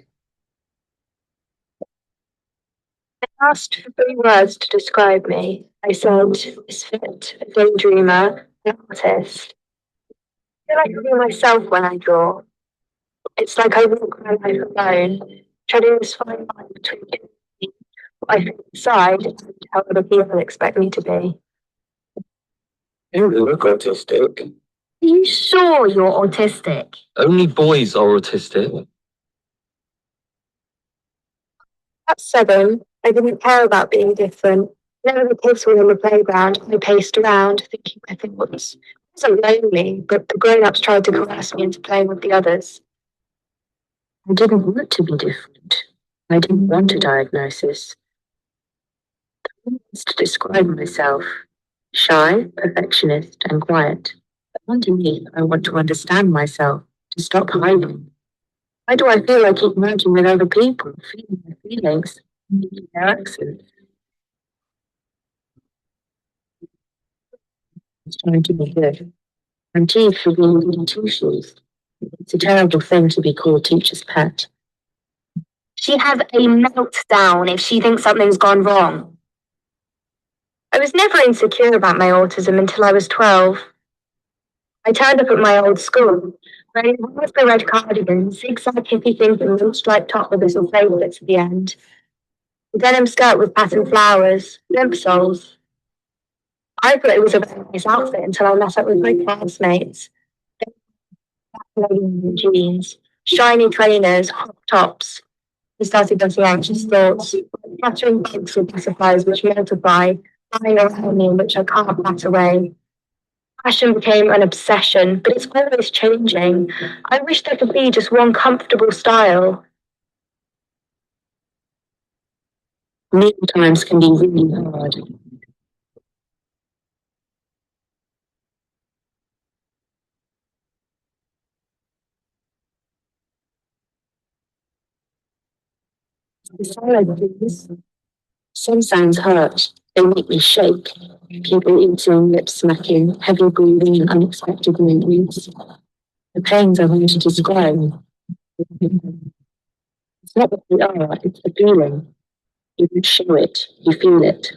I asked for 3 words to describe me. I said, misfit, a daydreamer, an artist. I feel like I be myself when I draw. It's like I walk my life alone, treading this fine line between what I think inside and how other people expect me to be. You look autistic. Are you sure you're autistic? Only boys are autistic. At 7, I didn't care about being different. Whenever the kids were on the playground, I paced around, thinking my thoughts. I wasn't lonely, but the grown-ups tried to coerce me into playing with the others. I didn't want to be different. I didn't want a diagnosis. I wanted to describe myself. Shy, perfectionist, and quiet. But underneath, I want to understand myself, to stop hiding. Why do I feel I keep merging with other people, feeling their feelings, meaning their accents? It's trying to be good. I'm teased for being goody two-shoes. It's a terrible thing to be called teacher's pet. She has a meltdown if she thinks something's gone wrong. I was never insecure about my autism until I was 12. I turned up at my old school, wearing one of the red cardigans, zigzag hippie thinking little striped top with little favourites at the end. A denim skirt with patterned flowers, limp soles. I thought it was a very nice outfit until I met up with my classmates. Jeans, shiny trainers, hot tops. I started getting anxious thoughts, fluttering bugs with butterflies which multiply, flying around me which I can't bat away. Fashion became an obsession, but it's always changing. I wish there could be just one comfortable style. Meal times can be really hard. The silence. Some sounds hurt. They make me shake. People eating, lips smacking, heavy breathing, and unexpected movements. The pains I want to describe. It's not what they are, it's the feeling. You don't show it, you feel it.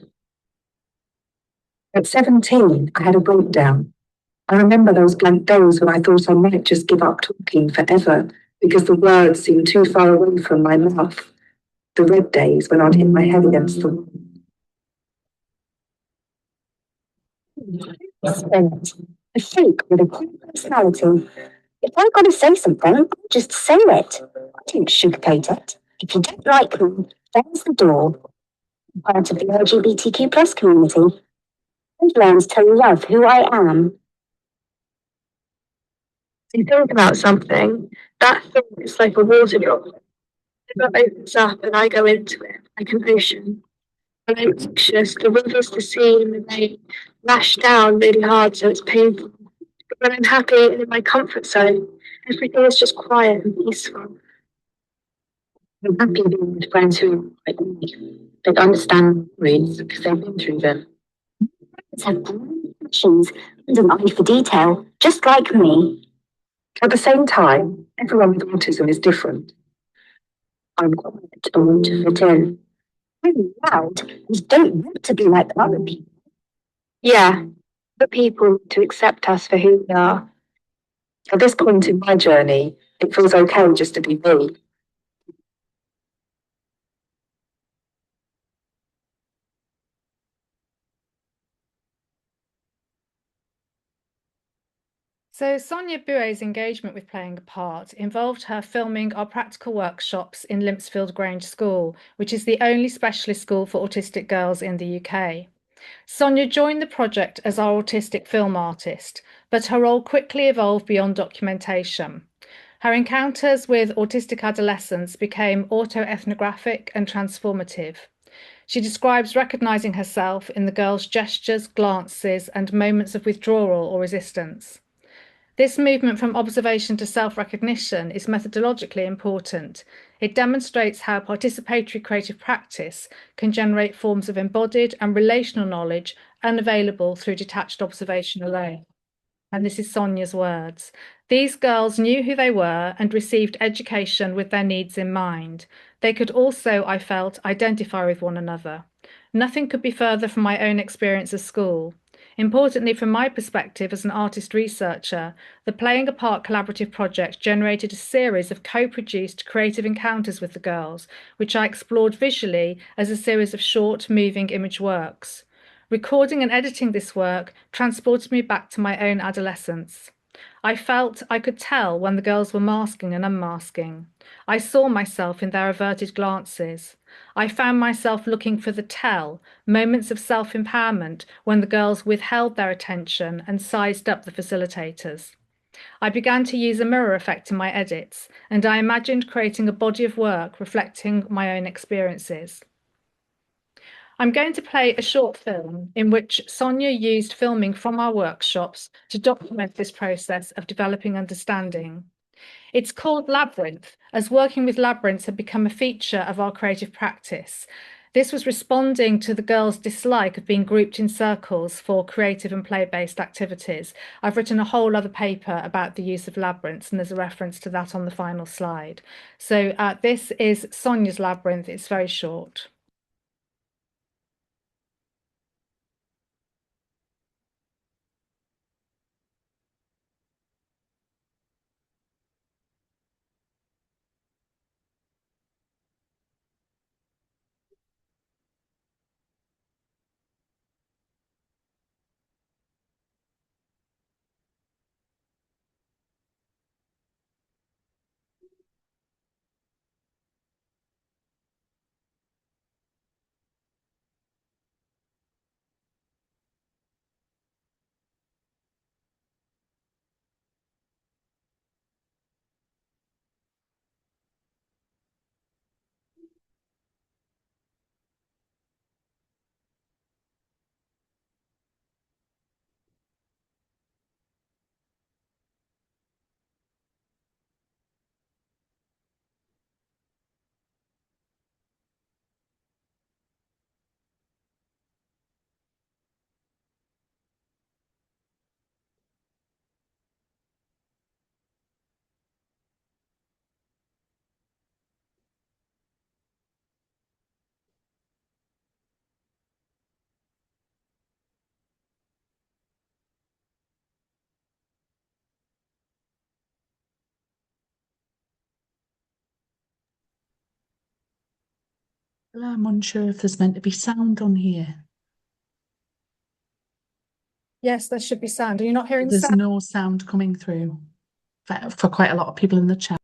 At 17, I had a breakdown. I remember those blank days when I thought I might just give up talking forever because the words seemed too far away from my mouth. The red days when I'd hit my head against the wall. Spirit, a freak with a great personality. If I've got to say something, I'll just say it. I don't sugarcoat it. If you don't like me, there's the door. I'm part of the LGBTQ plus community. I've learned to love who I am. You think about something, that thing is like a water drop. If it opens up and I go into it, like an ocean. When I'm anxious, the rivers, the sea, and the rain lash down really hard, so it's painful. But when I'm happy and in my comfort zone, everything is just quiet and peaceful. I'm happy being with friends who are like me. They understand worries because they've been through them. They have passions and an eye for detail, just like me. At the same time, everyone with autism is different. I'm quiet and want to fit in. I'm loud and don't want to be like other people. Yeah, the people to accept us for who we are. At this point in my journey, it feels okay just to be me. So Sonia Bue's engagement with playing a part involved her filming our practical workshops in Limpsfield Grange School, which is the only specialist school for autistic girls in the UK. Sonia joined the project as our autistic film artist, but her role quickly evolved beyond documentation. Her encounters with autistic adolescents became autoethnographic and transformative. She describes recognizing herself in the girls' gestures, glances, and moments of withdrawal or resistance. This movement from observation to self-recognition is methodologically important. It demonstrates how participatory creative practice can generate forms of embodied and relational knowledge unavailable through detached observation alone. And this is Sonia's words. These girls knew who they were and received education with their needs in mind. They could also, I felt, identify with one another. Nothing could be further from my own experience of school. Importantly, from my perspective as an artist researcher, the Playing a Part collaborative project generated a series of co-produced creative encounters with the girls, which I explored visually as a series of short, moving image works. Recording and editing this work transported me back to my own adolescence. I felt I could tell when the girls were masking and unmasking. I saw myself in their averted glances. I found myself looking for the tell, moments of self-empowerment when the girls withheld their attention and sized up the facilitators. I began to use a mirror effect in my edits, and I imagined creating a body of work reflecting my own experiences. I'm going to play a short film in which Sonia used filming from our workshops to document this process of developing understanding. It's called Labyrinth, as working with labyrinths had become a feature of our creative practice. This was responding to the girls' dislike of being grouped in circles for creative and play-based activities. I've written a whole other paper about the use of labyrinths, and there's a reference to that on the final slide. So this is Sonia's Labyrinth. It's very short. I'm unsure if there's meant to be sound on here. Yes, there should be sound. Are you not hearing There's sound? no sound coming through for quite a lot of people in the chat.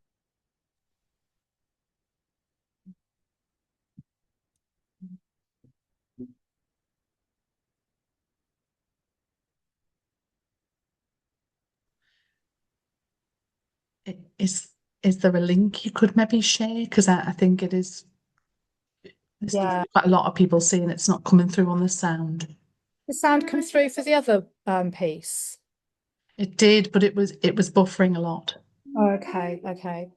Is there a link you could maybe share? Because I think it is. There's Yeah. quite a lot of people saying it's not coming through on the sound. The sound come through for the other piece. It did, but it was buffering a lot. Okay, okay.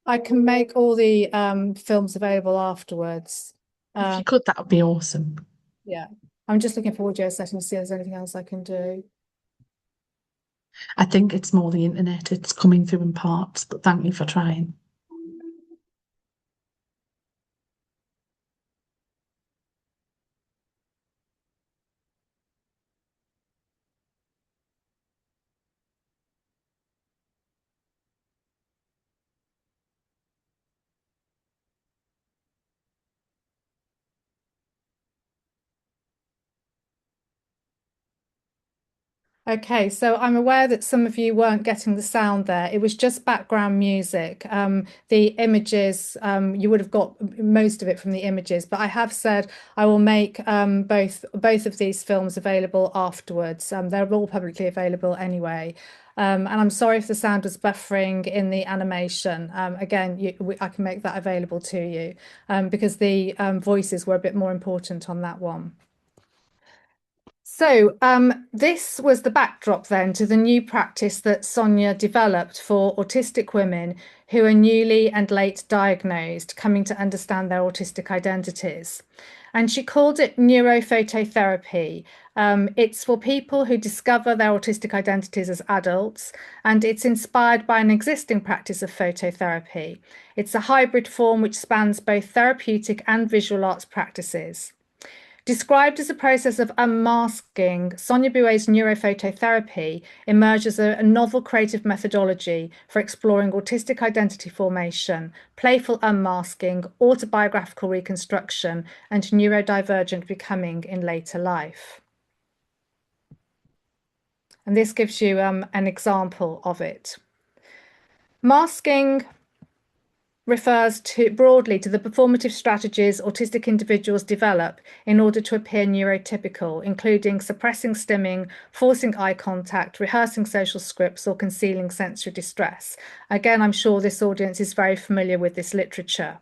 I can make all the films available afterwards. If you could, that would be awesome. Yeah. I'm just looking for audio settings to see if there's anything else I can do. I think it's more the internet. It's coming through in parts, but thank you for trying. Okay, so I'm aware that some of you weren't getting the sound there. It was just background music. The images, you would have got most of it from the images, but I have said I will make both of these films available afterwards. They're all publicly available anyway. And I'm sorry if the sound was buffering in the animation. Again, I can make that available to you because the voices were a bit more important on that one. So this was the backdrop then to the new practice that Sonia developed for autistic women who are newly and late diagnosed, coming to understand their autistic identities. And she called it neurophototherapy. It's for people who discover their autistic identities as adults, and it's inspired by an existing practice of phototherapy. It's a hybrid form which spans both therapeutic and visual arts practices. Described as a process of unmasking, Sonia Bouet's neurophototherapy emerges as a novel creative methodology for exploring autistic identity formation, playful unmasking, autobiographical reconstruction, and neurodivergent becoming in later life. And this gives you an example of it. Masking refers broadly to the performative strategies autistic individuals develop in order to appear neurotypical, including suppressing stimming, forcing eye contact, rehearsing social scripts, or concealing sensory distress. Again, I'm sure this audience is very familiar with this literature.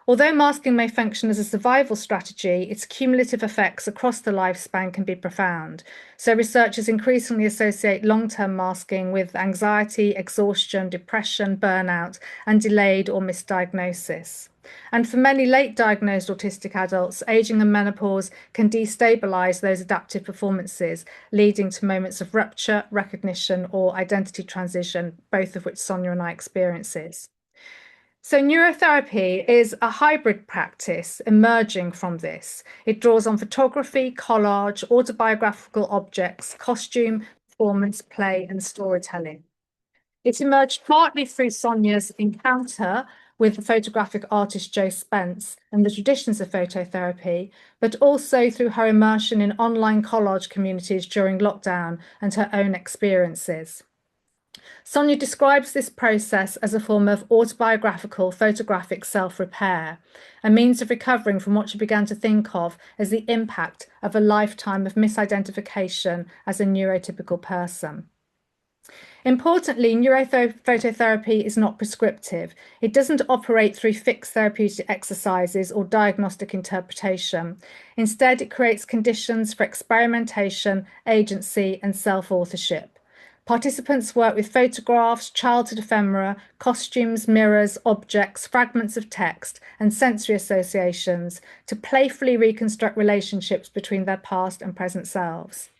Although masking may function as a survival strategy, its cumulative effects across the lifespan can be profound. So researchers increasingly associate long-term masking with anxiety, exhaustion, depression, burnout, and delayed or misdiagnosis. And for many late diagnosed autistic adults, aging and menopause can destabilize those adaptive performances, leading to moments of rupture, recognition, or identity transition, both of which Sonia and I experiences. So neurotherapy is a hybrid practice emerging from this. It draws on photography, collage, autobiographical objects, costume, performance, play, and storytelling. It emerged partly through Sonia's encounter with the photographic artist Joe Spence and the traditions of phototherapy, but also through her immersion in online collage communities during lockdown and her own experiences. Sonia describes this process as a form of autobiographical photographic self-repair, a means of recovering from what she began to think of as the impact of a lifetime of misidentification as a neurotypical person. Importantly, neurophototherapy is not prescriptive. It doesn't operate through fixed therapeutic exercises or diagnostic interpretation. Instead, it creates conditions for experimentation, agency, and self-authorship. Participants work with photographs, childhood ephemera, costumes, mirrors, objects, fragments of text, and sensory associations to playfully reconstruct relationships between their past and present selves.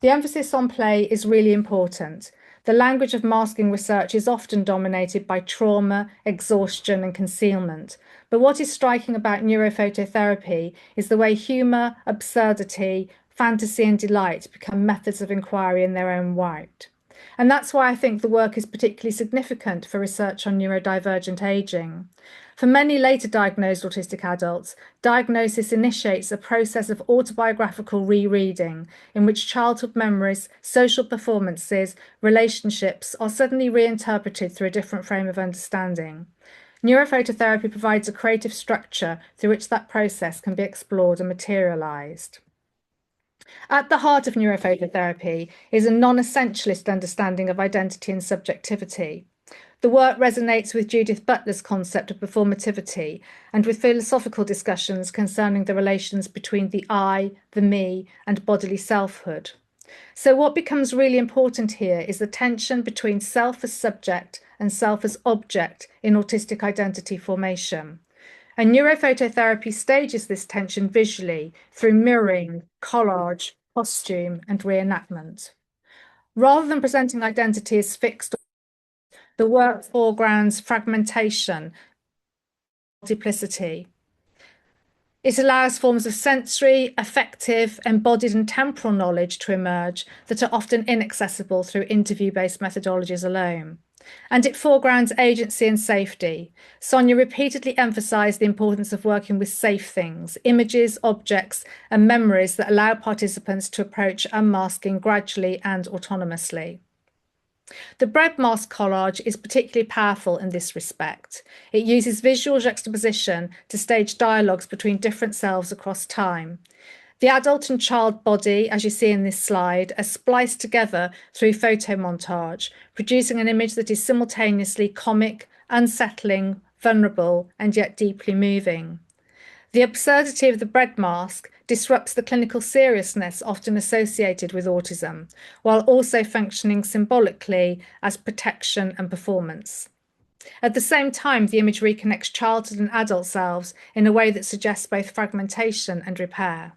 The emphasis on play is really important. The language of masking research is often dominated by trauma, exhaustion, and concealment. But what is striking about neurophototherapy is the way humour, absurdity, fantasy, and delight become methods of inquiry in their own right. And that's why I think the work is particularly significant for research on neurodivergent aging. For many later diagnosed autistic adults, diagnosis initiates a process of autobiographical rereading in which childhood memories, social performances, relationships are suddenly reinterpreted through a different frame of understanding. Neurophototherapy provides a creative structure through which that process can be explored and materialized. At the heart of neurophototherapy is a non-essentialist understanding of identity and subjectivity. The work resonates with Judith Butler's concept of performativity and with philosophical discussions concerning the relations between the I, the me, and bodily selfhood. So what becomes really important here is the tension between self as subject and self as object in autistic identity formation. And neurophototherapy stages this tension visually through mirroring, collage, costume, and reenactment. Rather than presenting identity as fixed, the work foregrounds fragmentation, multiplicity. It allows forms of sensory, affective, embodied, and temporal knowledge to emerge that are often inaccessible through interview-based methodologies alone. And it foregrounds agency and safety. Sonia repeatedly emphasised the importance of working with safe things, images, objects, and memories that allow participants to approach unmasking gradually and autonomously. The bread mask collage is particularly powerful in this respect. It uses visual juxtaposition to stage dialogues between different selves across time. The adult and child body, as you see in this slide, are spliced together through photo montage, producing an image that is simultaneously comic, unsettling, vulnerable, and yet deeply moving. The absurdity of the bread mask disrupts the clinical seriousness often associated with autism, while also functioning symbolically as protection and performance. At the same time, the image reconnects childhood and adult selves in a way that suggests both fragmentation and repair.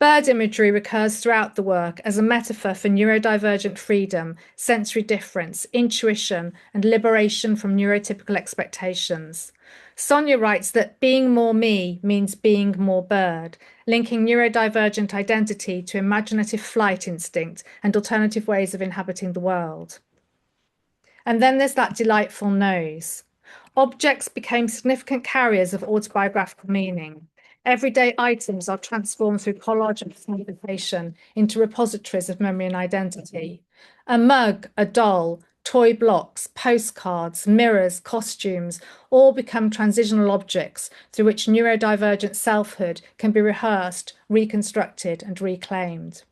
Bird imagery recurs throughout the work as a metaphor for neurodivergent freedom, sensory difference, intuition, and liberation from neurotypical expectations. Sonia writes that being more me means being more bird, linking neurodivergent identity to imaginative flight instinct and alternative ways of inhabiting the world. And then there's that delightful nose. Objects became significant carriers of autobiographical meaning. Everyday items are transformed through collage and personification into repositories of memory and identity. A mug, a doll, toy blocks, postcards, mirrors, costumes, all become transitional objects through which neurodivergent selfhood can be rehearsed, reconstructed, and reclaimed.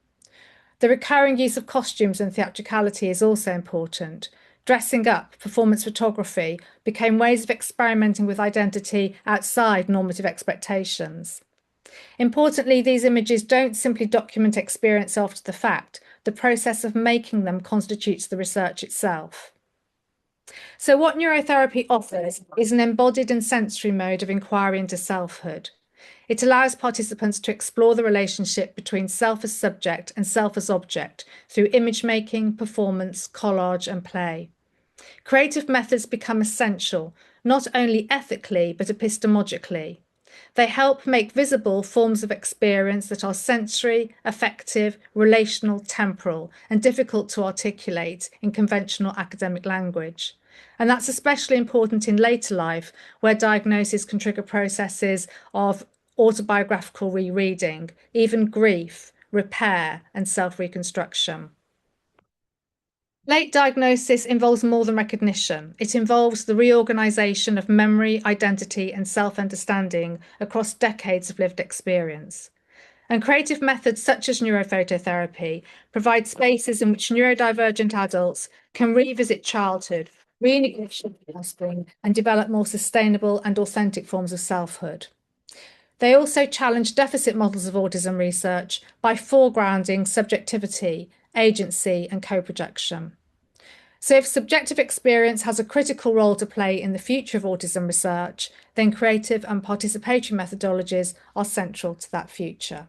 The recurring use of costumes and theatricality is also important. Dressing up, performance photography became ways of experimenting with identity outside normative expectations. Importantly, these images don't simply document experience after the fact. The process of making them constitutes the research itself. So what neurotherapy offers is an embodied and sensory mode of inquiry into selfhood. It allows participants to explore the relationship between self as subject and self as object through image making, performance, collage, and play. Creative methods become essential, not only ethically, but epistemologically. They help make visible forms of experience that are sensory, affective, relational, temporal, and difficult to articulate in conventional academic language. And that's especially important in later life, where diagnosis can trigger processes of autobiographical rereading, even grief, repair, and self-reconstruction. Late diagnosis involves more than recognition. It involves the reorganization of memory, identity, and self-understanding across decades of lived experience. And creative methods such as neurophototherapy provide spaces in which neurodivergent adults can revisit childhood, renegotiate grasping, and develop more sustainable and authentic forms of selfhood. They also challenge deficit models of autism research by foregrounding subjectivity, agency, and co-projection. So if subjective experience has a critical role to play in the future of autism research, then creative and participatory methodologies are central to that future.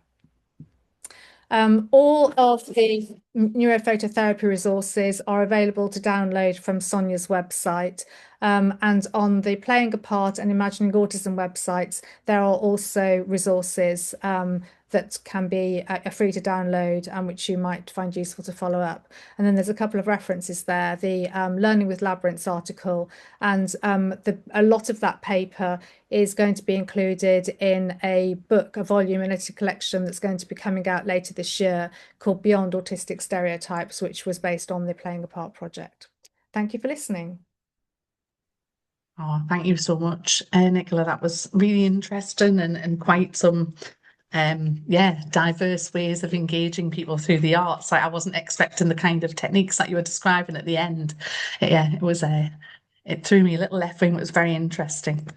All of the neurophototherapy resources are available to download from Sonia's website. And on the Playing a Part and Imagining Autism websites, there are also resources that can be free to download and which you might find useful to follow up. And then there's a couple of references there, the Learning with Labyrinths article, and a lot of that paper is going to be included in a book, a volume in a collection that's going to be coming out later this year called Beyond Autistic Stereotypes, which was based on the Playing a Part project. Thank you for listening. Oh, thank you so much, Nicola. That was really interesting and quite some diverse ways of engaging people through the arts. I wasn't expecting the kind of techniques that you were describing at the end. It was it threw me a little left wing. It was very interesting.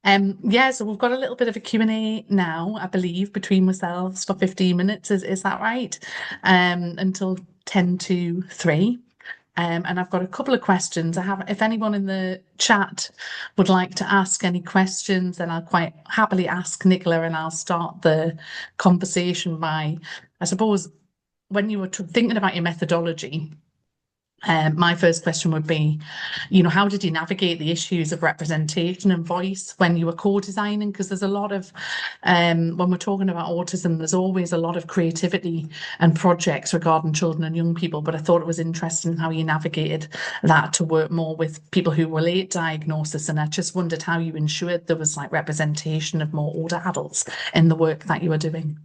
So we've got a little bit of a Q&A now, I believe, between ourselves for 15 minutes. Is that right? Until 10 to 3. And I've got a couple of questions. If anyone in the chat would like to ask any questions, then I'll quite happily ask Nicola, and I'll start the conversation by, I suppose, when you were thinking about your methodology, my first question would be, how did you navigate the issues of representation and voice when you were co-designing? Because there's a lot of, when we're talking about autism, there's always a lot of creativity and projects regarding children and young people. But I thought it was interesting how you navigated that to work more with people who were late diagnosis. And I just wondered how you ensured there was representation of more older adults in the work that you were doing.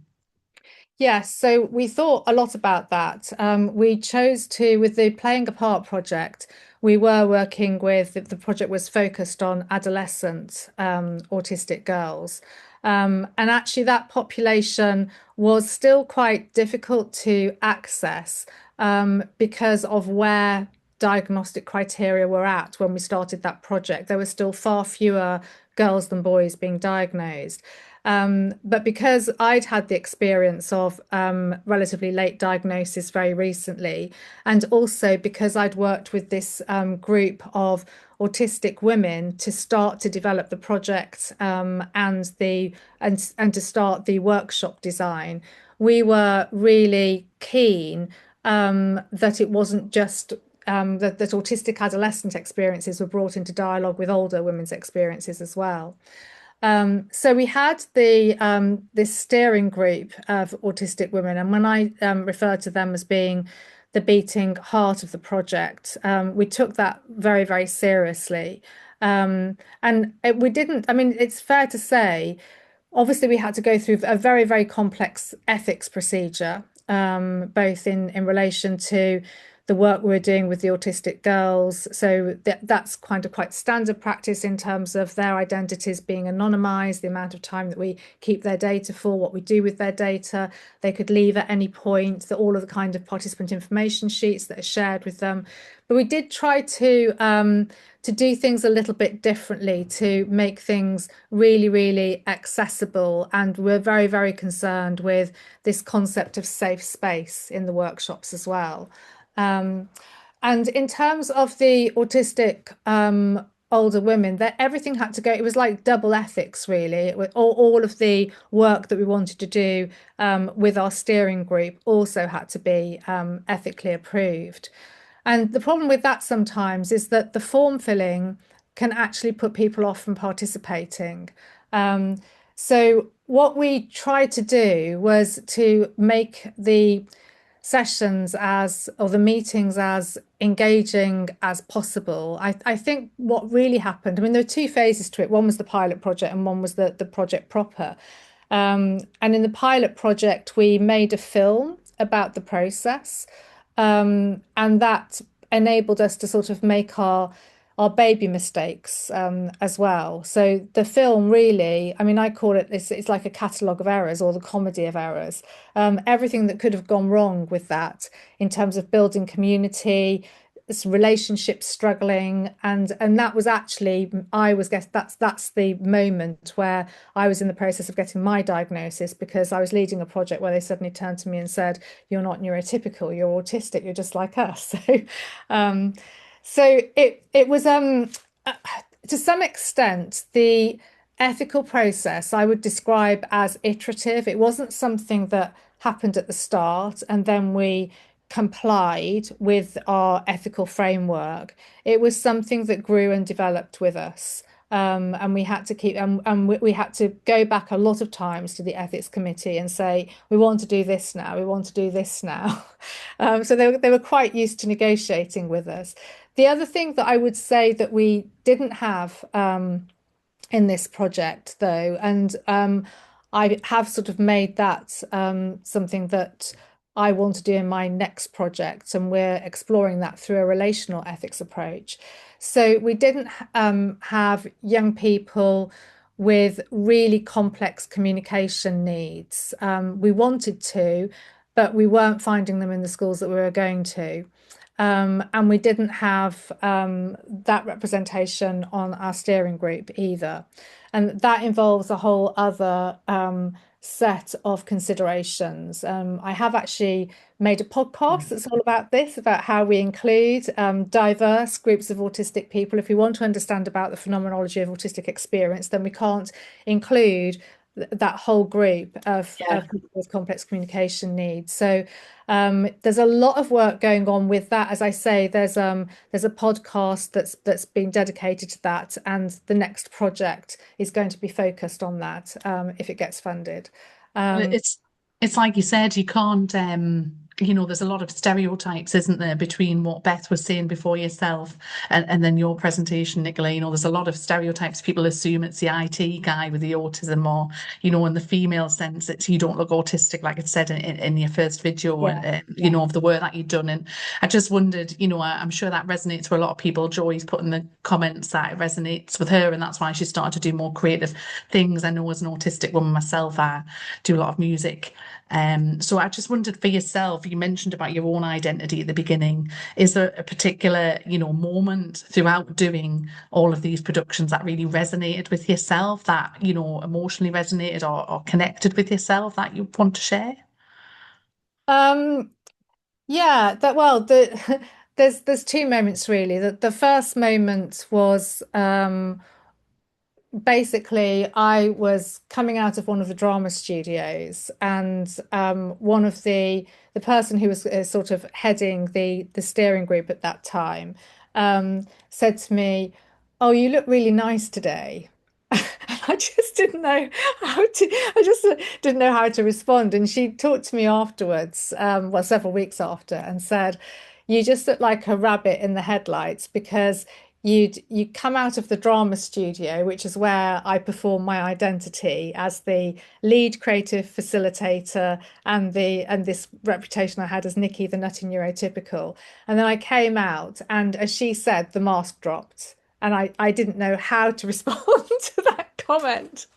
Yes, so we thought a lot about that. We chose to, with the Playing a Part project, we were working with, the project was focused on adolescent autistic girls. And actually that population was still quite difficult to access because of where diagnostic criteria were at when we started that project. There were still far fewer girls than boys being diagnosed. But because I'd had the experience of relatively late diagnosis very recently, and also because I'd worked with this group of autistic women to start to develop the project and to start the workshop design, we were really keen that it wasn't just that autistic adolescent experiences were brought into dialogue with older women's experiences as well. So we had this steering group of autistic women, and when I refer to them as being the beating heart of the project, we took that very, very seriously. We didn't, it's fair to say, obviously we had to go through a very, very complex ethics procedure, both in relation to the work we're doing with the autistic girls. So that's kind of quite standard practice in terms of their identities being anonymized, the amount of time that we keep their data for, what we do with their data. They could leave at any point, all of the kind of participant information sheets that are shared with them. But we did try to do things a little bit differently to make things really, really accessible. And we're very, very concerned with this concept of safe space in the workshops as well. And in terms of the autistic older women, that everything had to go, it was like double ethics, really. All of the work that we wanted to do with our steering group also had to be ethically approved. And the problem with that sometimes is that the form filling can actually put people off from participating. So what we tried to do was to make the sessions or the meetings as engaging as possible. I think what really happened, there were two phases to it. One was the pilot project and one was the project proper. And in the pilot project, we made a film about the process. And that enabled us to sort of make our baby mistakes as well. So the film really, I call it this, it's like a catalogue of errors or the comedy of errors. Everything that could have gone wrong with that in terms of building community, relationships struggling, and that was actually, that's the moment where I was in the process of getting my diagnosis, because I was leading a project where they suddenly turned to me and said, "You're not neurotypical, you're autistic, you're just like us." So it was to some extent the ethical process I would describe as iterative. It wasn't something that happened at the start and then we complied with our ethical framework. It was something that grew and developed with us. And we had to keep and we had to go back a lot of times to the ethics committee and say, we want to do this now, we want to do this now. So they were quite used to negotiating with us. The other thing that I would say that we didn't have in this project, though, and I have sort of made that something that I want to do in my next project, and we're exploring that through a relational ethics approach. So we didn't have young people with really complex communication needs. We wanted to, but we weren't finding them in the schools that we were going to. And we didn't have that representation on our steering group either. And that involves a whole other set of considerations. I have actually made a podcast that's all about this, about how we include diverse groups of autistic people. If we want to understand about the phenomenology of autistic experience, then we can't include that whole group of people with complex communication needs. So there's a lot of work going on with that. As I say, there's a podcast that's been dedicated to that, and the next project is going to be focused on that if it gets funded. It's like you said, you can't there's a lot of stereotypes, isn't there, between what Beth was saying before yourself and then your presentation, Nicola. There's a lot of stereotypes. People assume it's the IT guy with the autism, or, in the female sense, it's you don't look autistic, like it said in your first video, of the work that you've done. And I just wondered, I'm sure that resonates with a lot of people. Joy's put in the comments that it resonates with her, and that's why she started to do more creative things. I know as an autistic woman myself, I do a lot of music. So I just wondered for yourself, you mentioned about your own identity at the beginning. Is there a particular, moment throughout doing all of these productions that really resonated with yourself, that, emotionally resonated or connected with yourself, that you want to share? There's two moments really. The first moment was basically I was coming out of one of the drama studios, and one of the person who was sort of heading the steering group at that time said to me, "Oh, you look really nice today." I just didn't know how to respond. And she talked to me afterwards, several weeks after, and said, "You just look like a rabbit in the headlights, because you come out of the drama studio, which is where I perform my identity as the lead creative facilitator and this reputation I had as Nikki the nutty neurotypical. And then I came out, and as she said, the mask dropped. And I didn't know how to respond to that comment.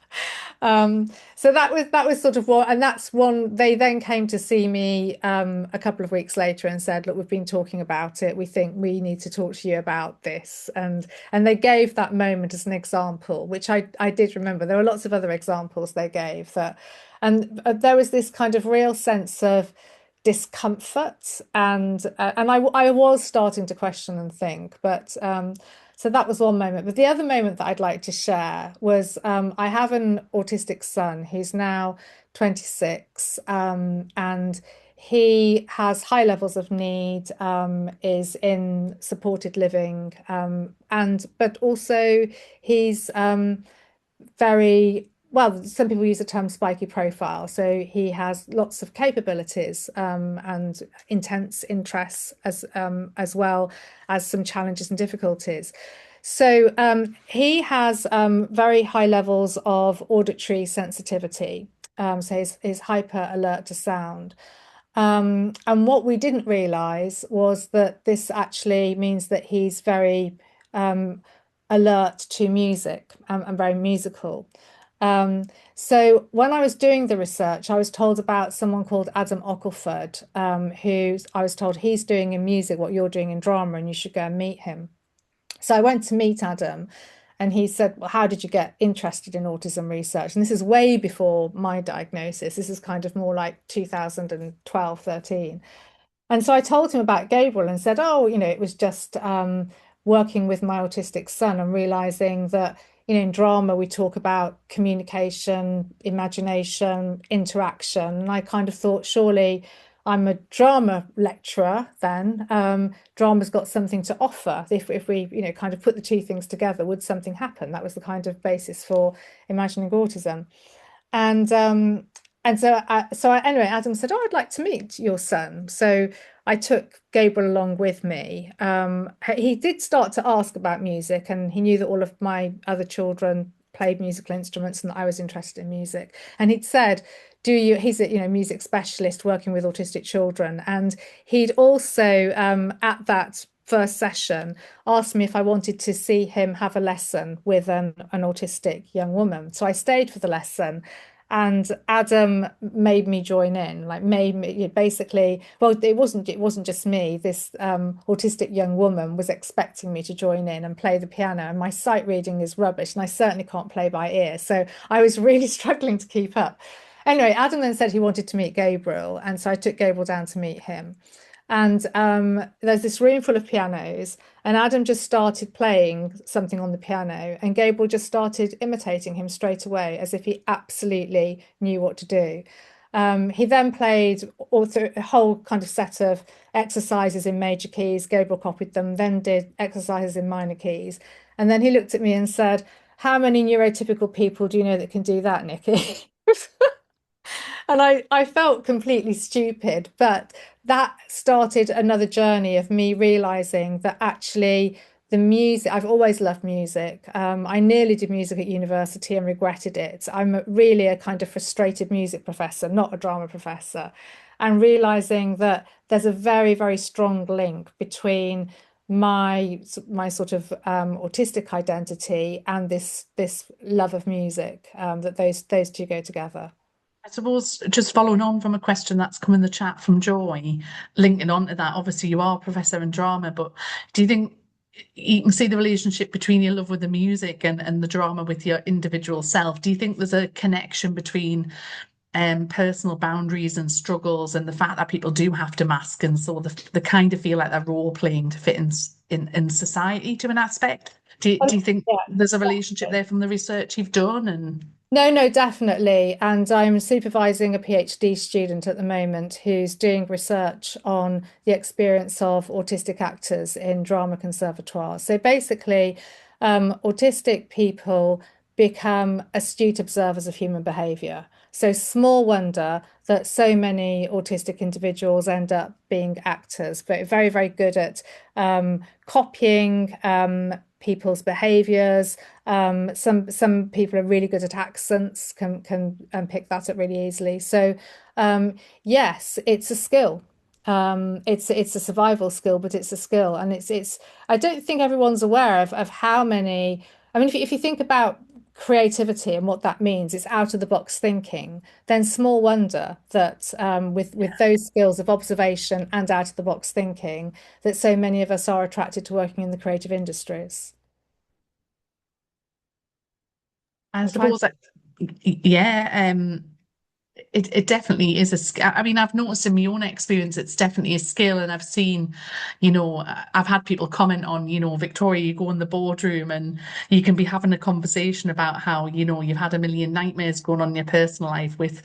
So that was sort of what, and that's one. They then came to see me a couple of weeks later and said, "Look, we've been talking about it. We think we need to talk to you about this." And they gave that moment as an example, which I did remember. There were lots of other examples they gave that, and there was this kind of real sense of discomfort, and I was starting to question and think, but. So that was one moment. But the other moment that I'd like to share was I have an autistic son who's now 26, and he has high levels of need, is in supported living, but also he's very well, some people use the term spiky profile. So he has lots of capabilities and intense interests, as well as some challenges and difficulties. So he has very high levels of auditory sensitivity. So he's hyper alert to sound. And what we didn't realize was that this actually means that he's very alert to music, and very musical. So when I was doing the research, I was told about someone called Adam Ockelford, who I was told he's doing in music what you're doing in drama, and you should go and meet him. So I went to meet Adam, and he said, "Well, how did you get interested in autism research?" And this is way before my diagnosis. This is kind of more like 2012, 13. And so I told him about Gabriel and said, "Oh, it was just working with my autistic son and realizing that, in drama, we talk about communication, imagination, interaction." And I kind of thought, surely I'm a drama lecturer then. Drama's got something to offer. If we, kind of put the two things together, would something happen? That was the kind of basis for imagining autism. And anyway, Adam said, "Oh, I'd like to meet your son." So I took Gabriel along with me. He did start to ask about music, and he knew that all of my other children played musical instruments and that I was interested in music. And he'd said, he's a music specialist working with autistic children, and he'd also at that first session asked me if I wanted to see him have a lesson with an autistic young woman. So I stayed for the lesson, and Adam made me join in, like made me basically, well, it wasn't just me. This autistic young woman was expecting me to join in and play the piano, and my sight reading is rubbish, and I certainly can't play by ear. So I was really struggling to keep up. Anyway, Adam then said he wanted to meet Gabriel, and so I took Gabriel down to meet him. And there's this room full of pianos, and Adam just started playing something on the piano, and Gabriel just started imitating him straight away, as if he absolutely knew what to do. He then played also a whole kind of set of exercises in major keys. Gabriel copied them, then did exercises in minor keys. And then he looked at me and said, "How many neurotypical people do you know that can do that, Nikki?" And I felt completely stupid, but that started another journey of me realizing that actually the music, I've always loved music. I nearly did music at university and regretted it. I'm really a kind of frustrated music professor, not a drama professor. And realizing that there's a very, very strong link between my sort of autistic identity and this love of music, that those two go together. I suppose just following on from a question that's come in the chat from Joy, linking on to that, obviously you are a professor in drama, but do you think you can see the relationship between your love with the music and the drama with your individual self? Do you think there's a connection between personal boundaries and struggles and the fact that people do have to mask, and so they kind of feel like they're role playing to fit in society to an aspect? Do you think there's a relationship there from the research you've done? And No, definitely. And I'm supervising a PhD student at the moment who's doing research on the experience of autistic actors in drama conservatoires. So basically, autistic people become astute observers of human behavior. So small wonder that so many autistic individuals end up being actors, but very, very good at copying people's behaviors. Some people are really good at accents, can pick that up really easily. So yes, it's a skill. It's a survival skill, but it's a skill, and it's. I don't think everyone's aware of how many. I mean, if you think about creativity and what that means, it's out of the box thinking. Then small wonder that with those skills of observation and out of the box thinking, that so many of us are attracted to working in the creative industries. I suppose that, yeah, it definitely is a skill. I mean, I've noticed in my own experience, it's definitely a skill. And I've seen, I've had people comment on, Victoria, you go in the boardroom and you can be having a conversation about how, you've had a million nightmares going on in your personal life with,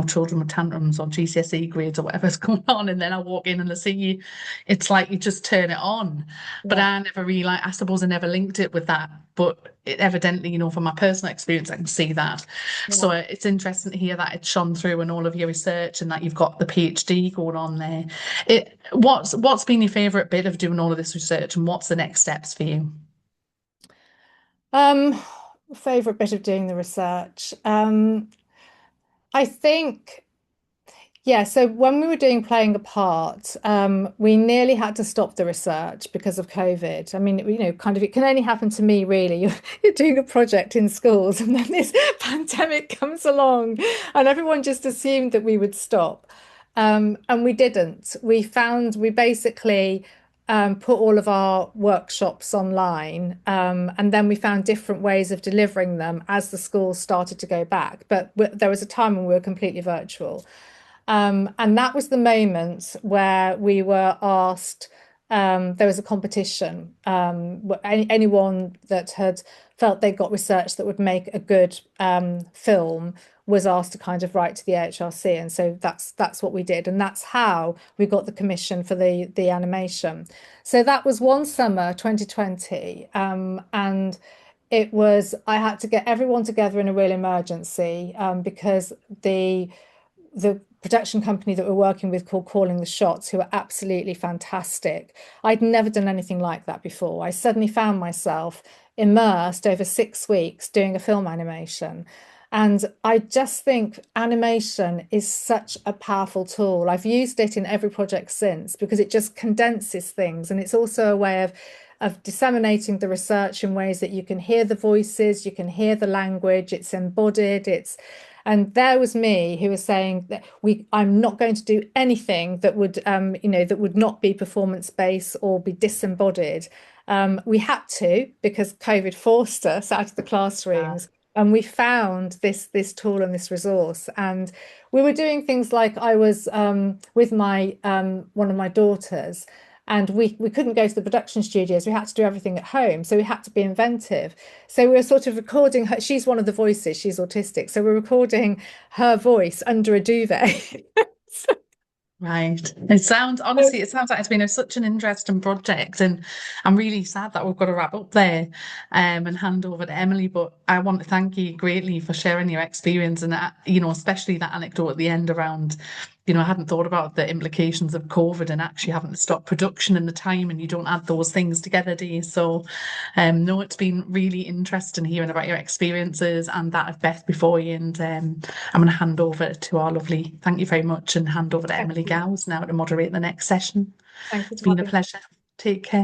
children with tantrums or GCSE grades or whatever's going on. And then I walk in and I see you, it's like you just turn it on. But I never realized, I suppose I never linked it with that. But it evidently, from my personal experience, I can see that. Yeah. So it's interesting to hear that it's shone through in all of your research and that you've got the PhD going on there. What's been your favourite bit of doing all of this research, and what's the next steps for you? Favourite bit of doing the research. I think. Yeah, so when we were doing Playing a Part, we nearly had to stop the research because of COVID. I mean, kind of it can only happen to me, really. You're doing a project in schools and then this pandemic comes along and everyone just assumed that we would stop. And we didn't. We basically put all of our workshops online, and then we found different ways of delivering them as the schools started to go back. But there was a time when we were completely virtual. And that was the moment where we were asked there was a competition. Anyone that had felt they got research that would make a good film was asked to kind of write to the AHRC, and so that's what we did, and that's how we got the commission for the animation. So that was one summer, 2020, and I had to get everyone together in a real emergency, because the production company that we're working with, called Calling the Shots, who are absolutely fantastic. I'd never done anything like that before. I suddenly found myself immersed over 6 weeks doing a film animation. And I just think animation is such a powerful tool. I've used it in every project since, because it just condenses things. And it's also a way of disseminating the research in ways that you can hear the voices, you can hear the language, it's embodied, and there was me who was saying that I'm not going to do anything that would, that would not be performance-based or be disembodied. We had to, because COVID forced us out of the classrooms. And we found this tool and this resource, and we were doing things like, I was with my one of my daughters, and we couldn't go to the production studios. We had to do everything at home, so we had to be inventive. So we were sort of recording her. She's one of the voices. She's autistic, so we're recording her voice under a duvet. Right. It sounds like it's been such an interesting project, and I'm really sad that we've got to wrap up there and hand over to Emily. But I want to thank you greatly for sharing your experience, and especially that anecdote at the end around, I hadn't thought about the implications of COVID and actually having to stop production in the time, and you don't add those things together, do you? So no, it's been really interesting hearing about your experiences and that of Beth before you. And I'm going to hand over to our lovely, thank you very much, and hand over to Emily Gowes now to moderate the next session. Thank you. It's been a pleasure. Take care.